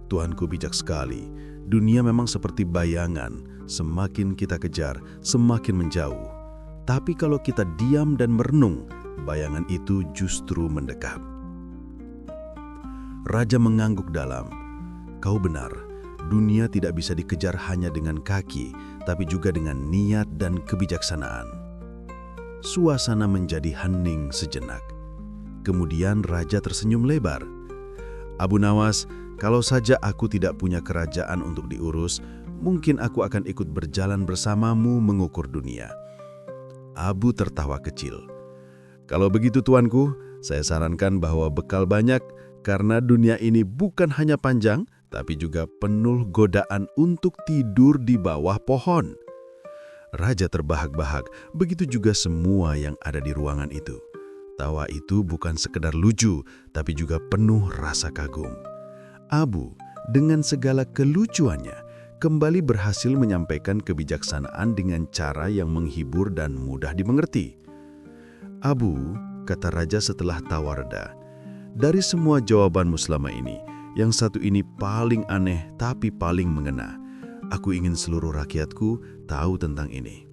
"Tuanku bijak sekali. Dunia memang seperti bayangan. Semakin kita kejar, semakin menjauh. Tapi kalau kita diam dan merenung, bayangan itu justru mendekat." Raja mengangguk dalam. "Kau benar, dunia tidak bisa dikejar hanya dengan kaki, tapi juga dengan niat dan kebijaksanaan." Suasana menjadi hening sejenak. Kemudian Raja tersenyum lebar. "Abu Nawas, kalau saja aku tidak punya kerajaan untuk diurus, mungkin aku akan ikut berjalan bersamamu mengukur dunia." Abu tertawa kecil. "Kalau begitu tuanku, saya sarankan bahwa bekal banyak, karena dunia ini bukan hanya panjang, tapi juga penuh godaan untuk tidur di bawah pohon." Raja terbahak-bahak, begitu juga semua yang ada di ruangan itu. Tawa itu bukan sekedar lucu, tapi juga penuh rasa kagum. Abu, dengan segala kelucuannya, kembali berhasil menyampaikan kebijaksanaan dengan cara yang menghibur dan mudah dimengerti. "Abu," kata Raja setelah tawa reda, "dari semua jawabanmu selama ini, Yang satu ini paling aneh tapi paling mengena. Aku ingin seluruh rakyatku tahu tentang ini."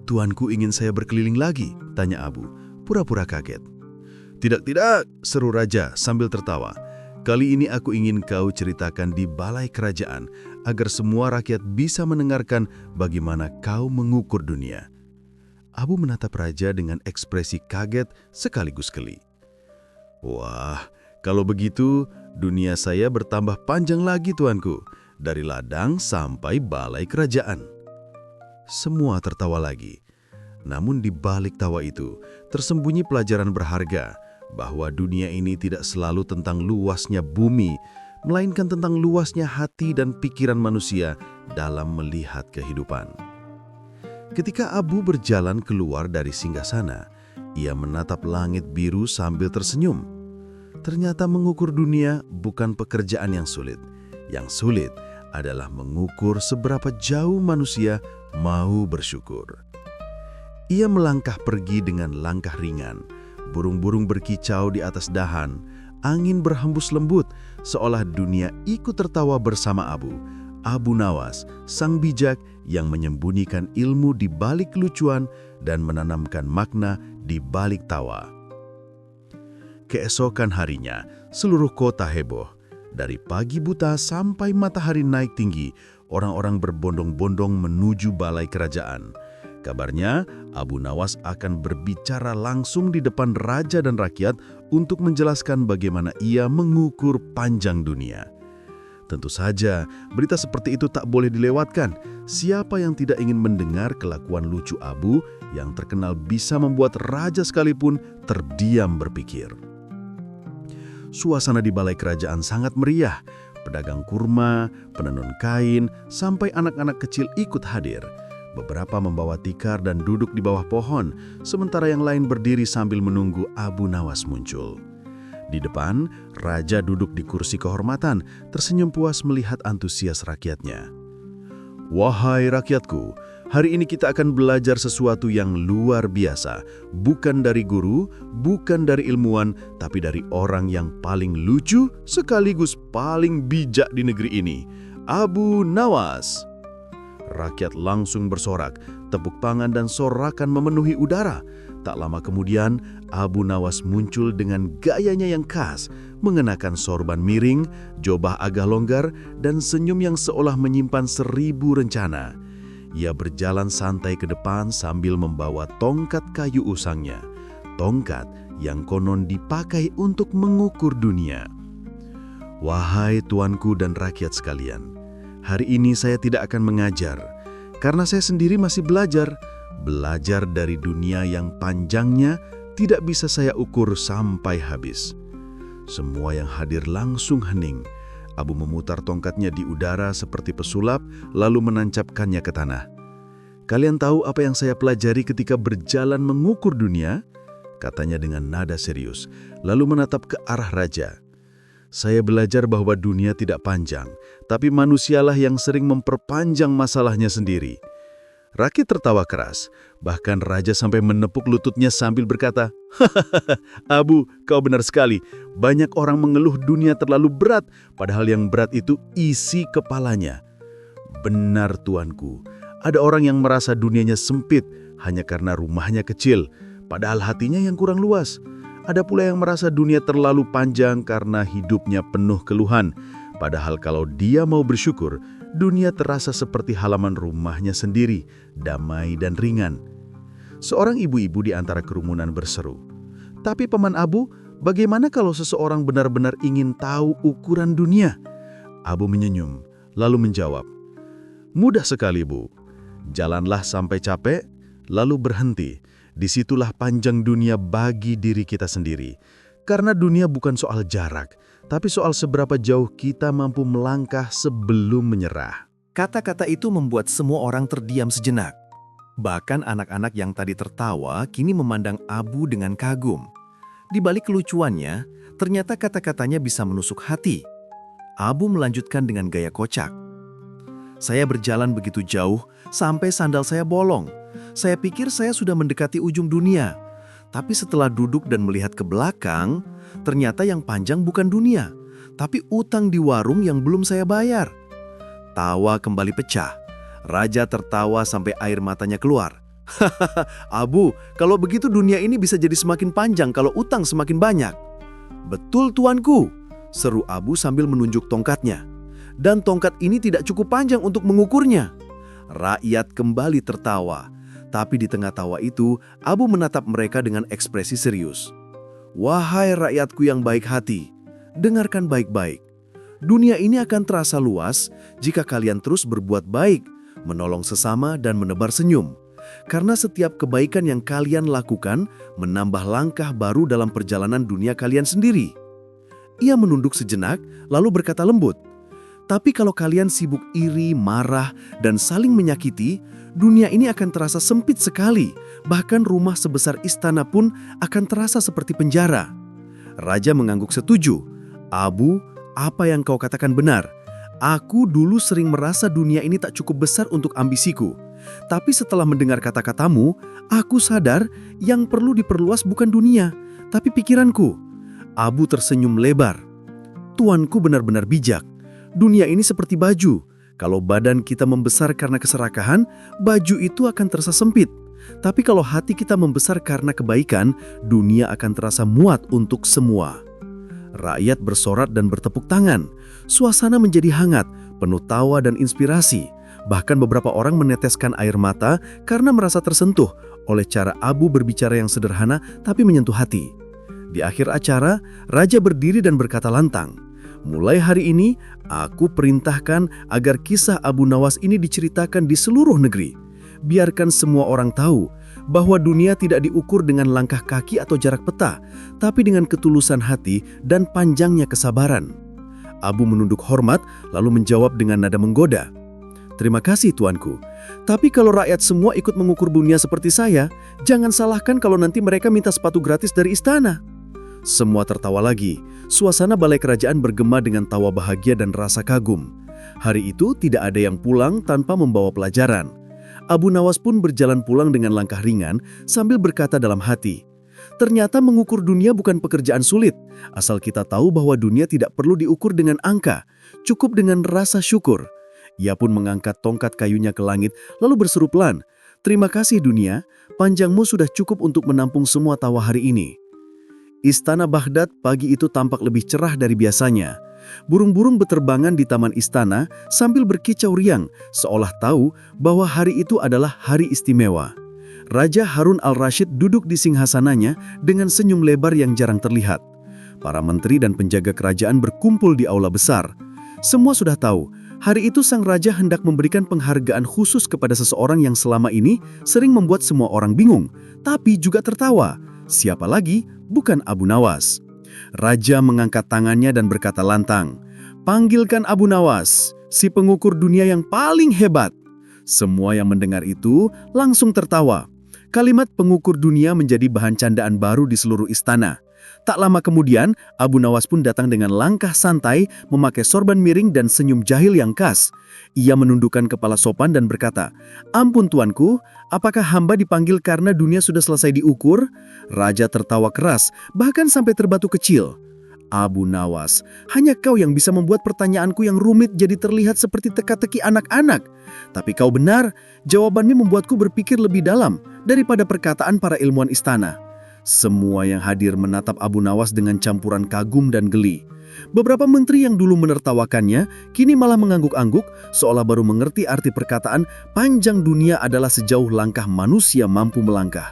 "Tuanku ingin saya berkeliling lagi?" tanya Abu, pura-pura kaget. "Tidak, tidak," seru raja sambil tertawa. "Kali ini aku ingin kau ceritakan di balai kerajaan agar semua rakyat bisa mendengarkan bagaimana kau mengukur dunia." Abu menatap raja dengan ekspresi kaget sekaligus geli. "Wah, kalau begitu dunia saya bertambah panjang lagi, tuanku, dari ladang sampai balai kerajaan." Semua tertawa lagi. Namun di balik tawa itu tersembunyi pelajaran berharga bahwa dunia ini tidak selalu tentang luasnya bumi, melainkan tentang luasnya hati dan pikiran manusia dalam melihat kehidupan. Ketika Abu berjalan keluar dari singgasana, ia menatap langit biru sambil tersenyum. Ternyata mengukur dunia bukan pekerjaan yang sulit. Yang sulit adalah mengukur seberapa jauh manusia mau bersyukur. Ia melangkah pergi dengan langkah ringan. Burung-burung berkicau di atas dahan, angin berhembus lembut, seolah dunia ikut tertawa bersama Abu Nawas, sang bijak yang menyembunyikan ilmu di balik kelucuan dan menanamkan makna di balik tawa. Keesokan harinya, seluruh kota heboh. Dari pagi buta sampai matahari naik tinggi, orang-orang berbondong-bondong menuju balai kerajaan. Kabarnya, Abu Nawas akan berbicara langsung di depan raja dan rakyat untuk menjelaskan bagaimana ia mengukur panjang dunia. Tentu saja, berita seperti itu tak boleh dilewatkan. Siapa yang tidak ingin mendengar kelakuan lucu Abu yang terkenal bisa membuat raja sekalipun terdiam berpikir. Suasana di balai kerajaan sangat meriah. Pedagang kurma, penenun kain, sampai anak-anak kecil ikut hadir. Beberapa membawa tikar dan duduk di bawah pohon, sementara yang lain berdiri sambil menunggu Abu Nawas muncul. Di depan, raja duduk di kursi kehormatan, tersenyum puas melihat antusias rakyatnya. "Wahai rakyatku, hari ini kita akan belajar sesuatu yang luar biasa. Bukan dari guru, bukan dari ilmuwan, tapi dari orang yang paling lucu sekaligus paling bijak di negeri ini, Abu Nawas." Rakyat langsung bersorak, tepuk tangan dan sorakan memenuhi udara. Tak lama kemudian, Abu Nawas muncul dengan gayanya yang khas, mengenakan sorban miring, jubah agak longgar, dan senyum yang seolah menyimpan 1000 rencana. Ia berjalan santai ke depan sambil membawa tongkat kayu usangnya. Tongkat yang konon dipakai untuk mengukur dunia. "Wahai tuanku dan rakyat sekalian, hari ini saya tidak akan mengajar, karena saya sendiri masih belajar dari dunia yang panjangnya tidak bisa saya ukur sampai habis." Semua yang hadir langsung hening. Abu memutar tongkatnya di udara seperti pesulap, lalu menancapkannya ke tanah. "Kalian tahu apa yang saya pelajari ketika berjalan mengukur dunia?" katanya dengan nada serius, lalu menatap ke arah raja. "Saya belajar bahwa dunia tidak panjang, tapi manusialah yang sering memperpanjang masalahnya sendiri." Rakyat tertawa keras, bahkan raja sampai menepuk lututnya sambil berkata, "Hahaha, Abu, kau benar sekali. Banyak orang mengeluh dunia terlalu berat, padahal yang berat itu isi kepalanya." "Benar tuanku, ada orang yang merasa dunianya sempit hanya karena rumahnya kecil, padahal hatinya yang kurang luas. Ada pula yang merasa dunia terlalu panjang karena hidupnya penuh keluhan. Padahal kalau dia mau bersyukur, dunia terasa seperti halaman rumahnya sendiri, damai dan ringan." Seorang ibu-ibu di antara kerumunan berseru, "Tapi Paman Abu, bagaimana kalau seseorang benar-benar ingin tahu ukuran dunia?" Abu menyenyum, lalu menjawab, "Mudah sekali, Bu. Jalanlah sampai capek, lalu berhenti. Disitulah panjang dunia bagi diri kita sendiri. Karena dunia bukan soal jarak, tapi soal seberapa jauh kita mampu melangkah sebelum menyerah." Kata-kata itu membuat semua orang terdiam sejenak. Bahkan anak-anak yang tadi tertawa kini memandang Abu dengan kagum. Di balik kelucuannya, ternyata kata-katanya bisa menusuk hati. Abu melanjutkan dengan gaya kocak. "Saya berjalan begitu jauh sampai sandal saya bolong. Saya pikir saya sudah mendekati ujung dunia. Tapi setelah duduk dan melihat ke belakang, ternyata yang panjang bukan dunia, tapi utang di warung yang belum saya bayar. Tawa kembali pecah. Raja tertawa sampai air matanya keluar. Hahaha, Abu, kalau begitu dunia ini bisa jadi semakin panjang kalau utang semakin banyak. Betul tuanku, seru Abu sambil menunjuk tongkatnya. Dan tongkat ini tidak cukup panjang untuk mengukurnya. Rakyat kembali tertawa. Tapi di tengah tawa itu, Abu menatap mereka dengan ekspresi serius. Wahai rakyatku yang baik hati, dengarkan baik-baik. Dunia ini akan terasa luas jika kalian terus berbuat baik, menolong sesama dan menebar senyum. Karena setiap kebaikan yang kalian lakukan menambah langkah baru dalam perjalanan dunia kalian sendiri. Ia menunduk sejenak, lalu berkata lembut, tapi kalau kalian sibuk iri, marah, dan saling menyakiti, dunia ini akan terasa sempit sekali, bahkan rumah sebesar istana pun akan terasa seperti penjara. Raja mengangguk setuju. Abu, apa yang kau katakan benar. Aku dulu sering merasa dunia ini tak cukup besar untuk ambisiku. Tapi setelah mendengar kata-katamu, aku sadar yang perlu diperluas bukan dunia, tapi pikiranku. Abu tersenyum lebar. Tuanku benar-benar bijak. Dunia ini seperti baju. Kalau badan kita membesar karena keserakahan, baju itu akan terasa sempit. Tapi kalau hati kita membesar karena kebaikan, dunia akan terasa muat untuk semua. Rakyat bersorak dan bertepuk tangan. Suasana menjadi hangat, penuh tawa dan inspirasi. Bahkan beberapa orang meneteskan air mata karena merasa tersentuh oleh cara Abu berbicara yang sederhana tapi menyentuh hati. Di akhir acara, Raja berdiri dan berkata lantang, mulai hari ini, aku perintahkan agar kisah Abu Nawas ini diceritakan di seluruh negeri. Biarkan semua orang tahu bahwa dunia tidak diukur dengan langkah kaki atau jarak peta, tapi dengan ketulusan hati dan panjangnya kesabaran. Abu menunduk hormat, lalu menjawab dengan nada menggoda. Terima kasih tuanku, tapi kalau rakyat semua ikut mengukur dunia seperti saya, jangan salahkan kalau nanti mereka minta sepatu gratis dari istana. Semua tertawa lagi. Suasana balai kerajaan bergema dengan tawa bahagia dan rasa kagum. Hari itu tidak ada yang pulang tanpa membawa pelajaran. Abu Nawas pun berjalan pulang dengan langkah ringan sambil berkata dalam hati, ternyata mengukur dunia bukan pekerjaan sulit, asal kita tahu bahwa dunia tidak perlu diukur dengan angka, cukup dengan rasa syukur. Ia pun mengangkat tongkat kayunya ke langit lalu berseru pelan, terima kasih dunia, panjangmu sudah cukup untuk menampung semua tawa hari ini. Istana Baghdad pagi itu tampak lebih cerah dari biasanya. Burung-burung beterbangan di taman istana sambil berkicau riang, seolah tahu bahwa hari itu adalah hari istimewa. Raja Harun al-Rashid duduk di singhasananya dengan senyum lebar yang jarang terlihat. Para menteri dan penjaga kerajaan berkumpul di aula besar. Semua sudah tahu, hari itu sang raja hendak memberikan penghargaan khusus kepada seseorang yang selama ini sering membuat semua orang bingung, tapi juga tertawa. Siapa lagi? Bukan Abu Nawas. Raja mengangkat tangannya dan berkata lantang, panggilkan Abu Nawas, si pengukur dunia yang paling hebat. Semua yang mendengar itu langsung tertawa. Kalimat pengukur dunia menjadi bahan candaan baru di seluruh istana. Tak lama kemudian, Abu Nawas pun datang dengan langkah santai, memakai sorban miring dan senyum jahil yang khas. Ia menundukkan kepala sopan dan berkata, ampun tuanku, apakah hamba dipanggil karena dunia sudah selesai diukur? Raja tertawa keras, bahkan sampai terbatu kecil. Abu Nawas, hanya kau yang bisa membuat pertanyaanku yang rumit jadi terlihat seperti teka-teki anak-anak. Tapi kau benar, jawabannya membuatku berpikir lebih dalam daripada perkataan para ilmuwan istana. Semua yang hadir menatap Abu Nawas dengan campuran kagum dan geli. Beberapa menteri yang dulu menertawakannya, kini malah mengangguk-angguk seolah baru mengerti arti perkataan panjang dunia adalah sejauh langkah manusia mampu melangkah.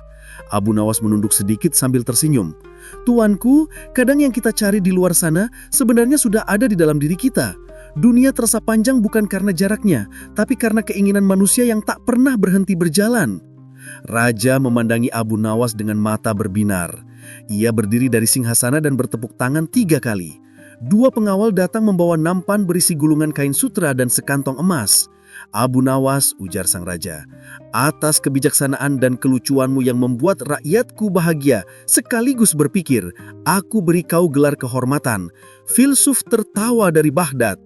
Abu Nawas menunduk sedikit sambil tersenyum. Tuanku, kadang yang kita cari di luar sana sebenarnya sudah ada di dalam diri kita. Dunia terasa panjang bukan karena jaraknya, tapi karena keinginan manusia yang tak pernah berhenti berjalan. Raja memandangi Abu Nawas dengan mata berbinar. Ia berdiri dari singgasana dan bertepuk tangan 3 kali. 2 pengawal datang membawa nampan berisi gulungan kain sutra dan sekantong emas. Abu Nawas, ujar sang raja, atas kebijaksanaan dan kelucuanmu yang membuat rakyatku bahagia, sekaligus berpikir, aku beri kau gelar kehormatan. Filsuf tertawa dari Baghdad.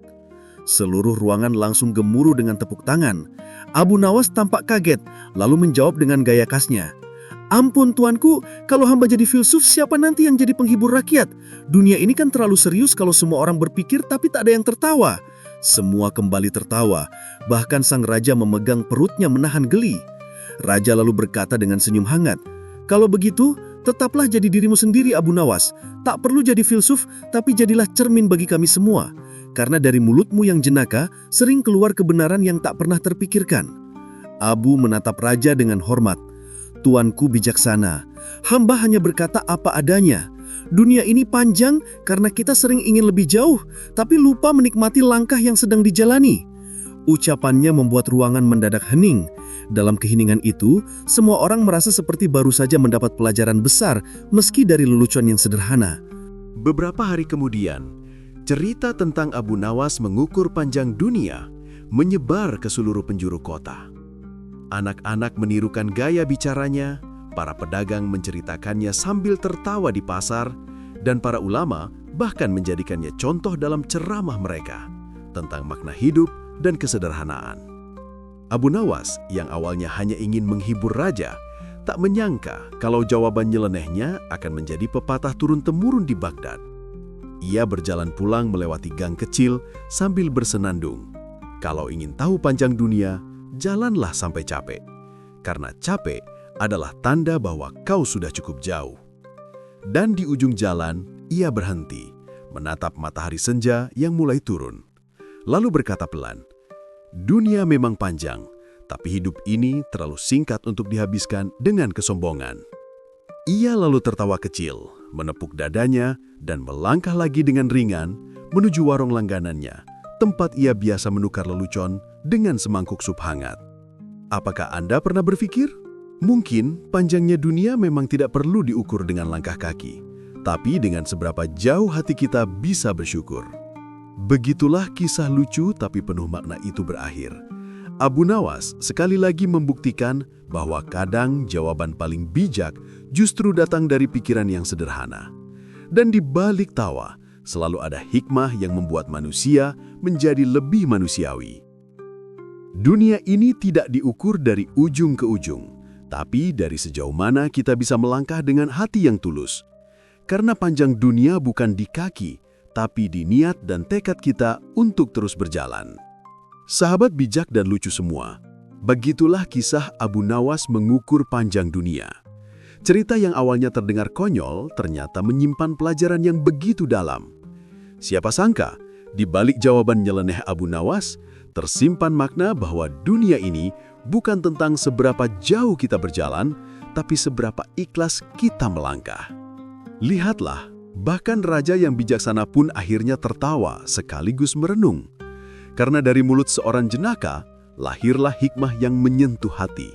Seluruh ruangan langsung gemuruh dengan tepuk tangan. Abu Nawas tampak kaget, lalu menjawab dengan gaya khasnya. Ampun tuanku, kalau hamba jadi filsuf siapa nanti yang jadi penghibur rakyat? Dunia ini kan terlalu serius kalau semua orang berpikir tapi tak ada yang tertawa. Semua kembali tertawa, bahkan sang raja memegang perutnya menahan geli. Raja lalu berkata dengan senyum hangat, "Kalau begitu, tetaplah jadi dirimu sendiri Abu Nawas. Tak perlu jadi filsuf, tapi jadilah cermin bagi kami semua. Karena dari mulutmu yang jenaka, sering keluar kebenaran yang tak pernah terpikirkan." Abu menatap raja dengan hormat. "Tuanku bijaksana, hamba hanya berkata apa adanya. Dunia ini panjang karena kita sering ingin lebih jauh, tapi lupa menikmati langkah yang sedang dijalani." Ucapannya membuat ruangan mendadak hening. Dalam keheningan itu, semua orang merasa seperti baru saja mendapat pelajaran besar, meski dari lelucon yang sederhana. Beberapa hari kemudian, cerita tentang Abu Nawas mengukur panjang dunia menyebar ke seluruh penjuru kota. Anak-anak menirukan gaya bicaranya, para pedagang menceritakannya sambil tertawa di pasar, dan para ulama bahkan menjadikannya contoh dalam ceramah mereka tentang makna hidup dan kesederhanaan. Abu Nawas yang awalnya hanya ingin menghibur raja, tak menyangka kalau jawaban nyelenehnya akan menjadi pepatah turun-temurun di Baghdad. Ia berjalan pulang melewati gang kecil sambil bersenandung. Kalau ingin tahu panjang dunia, jalanlah sampai capek. Karena capek adalah tanda bahwa kau sudah cukup jauh. Dan di ujung jalan, ia berhenti, menatap matahari senja yang mulai turun. Lalu berkata pelan, "Dunia memang panjang, tapi hidup ini terlalu singkat untuk dihabiskan dengan kesombongan." Ia lalu tertawa kecil, menepuk dadanya, dan melangkah lagi dengan ringan menuju warung langganannya, tempat ia biasa menukar lelucon dengan semangkuk sup hangat. Apakah Anda pernah berpikir? Mungkin panjangnya dunia memang tidak perlu diukur dengan langkah kaki, tapi dengan seberapa jauh hati kita bisa bersyukur. Begitulah kisah lucu tapi penuh makna itu berakhir. Abu Nawas sekali lagi membuktikan bahwa kadang jawaban paling bijak justru datang dari pikiran yang sederhana. Dan di balik tawa, selalu ada hikmah yang membuat manusia menjadi lebih manusiawi. Dunia ini tidak diukur dari ujung ke ujung, tapi dari sejauh mana kita bisa melangkah dengan hati yang tulus. Karena panjang dunia bukan di kaki, tapi di niat dan tekad kita untuk terus berjalan. Sahabat bijak dan lucu semua, begitulah kisah Abu Nawas mengukur panjang dunia. Cerita yang awalnya terdengar konyol ternyata menyimpan pelajaran yang begitu dalam. Siapa sangka, di balik jawaban nyeleneh Abu Nawas, tersimpan makna bahwa dunia ini bukan tentang seberapa jauh kita berjalan, tapi seberapa ikhlas kita melangkah. Lihatlah, bahkan raja yang bijaksana pun akhirnya tertawa sekaligus merenung. Karena dari mulut seorang jenaka, lahirlah hikmah yang menyentuh hati.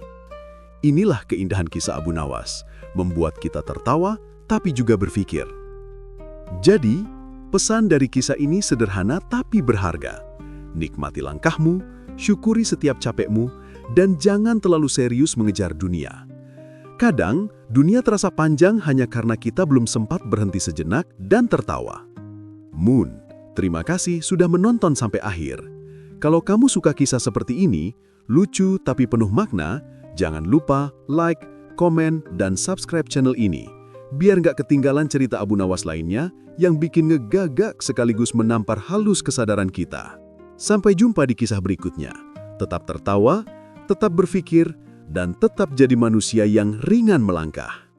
Inilah keindahan kisah Abu Nawas, membuat kita tertawa tapi juga berpikir. Jadi, pesan dari kisah ini sederhana tapi berharga. Nikmati langkahmu, syukuri setiap capekmu, dan jangan terlalu serius mengejar dunia. Kadang, dunia terasa panjang hanya karena kita belum sempat berhenti sejenak dan tertawa. Moon, terima kasih sudah menonton sampai akhir. Kalau kamu suka kisah seperti ini, lucu tapi penuh makna, jangan lupa like, komen, dan subscribe channel ini, biar nggak ketinggalan cerita Abu Nawas lainnya yang bikin ngegagak sekaligus menampar halus kesadaran kita. Sampai jumpa di kisah berikutnya. Tetap tertawa, tetap berpikir, dan tetap jadi manusia yang ringan melangkah.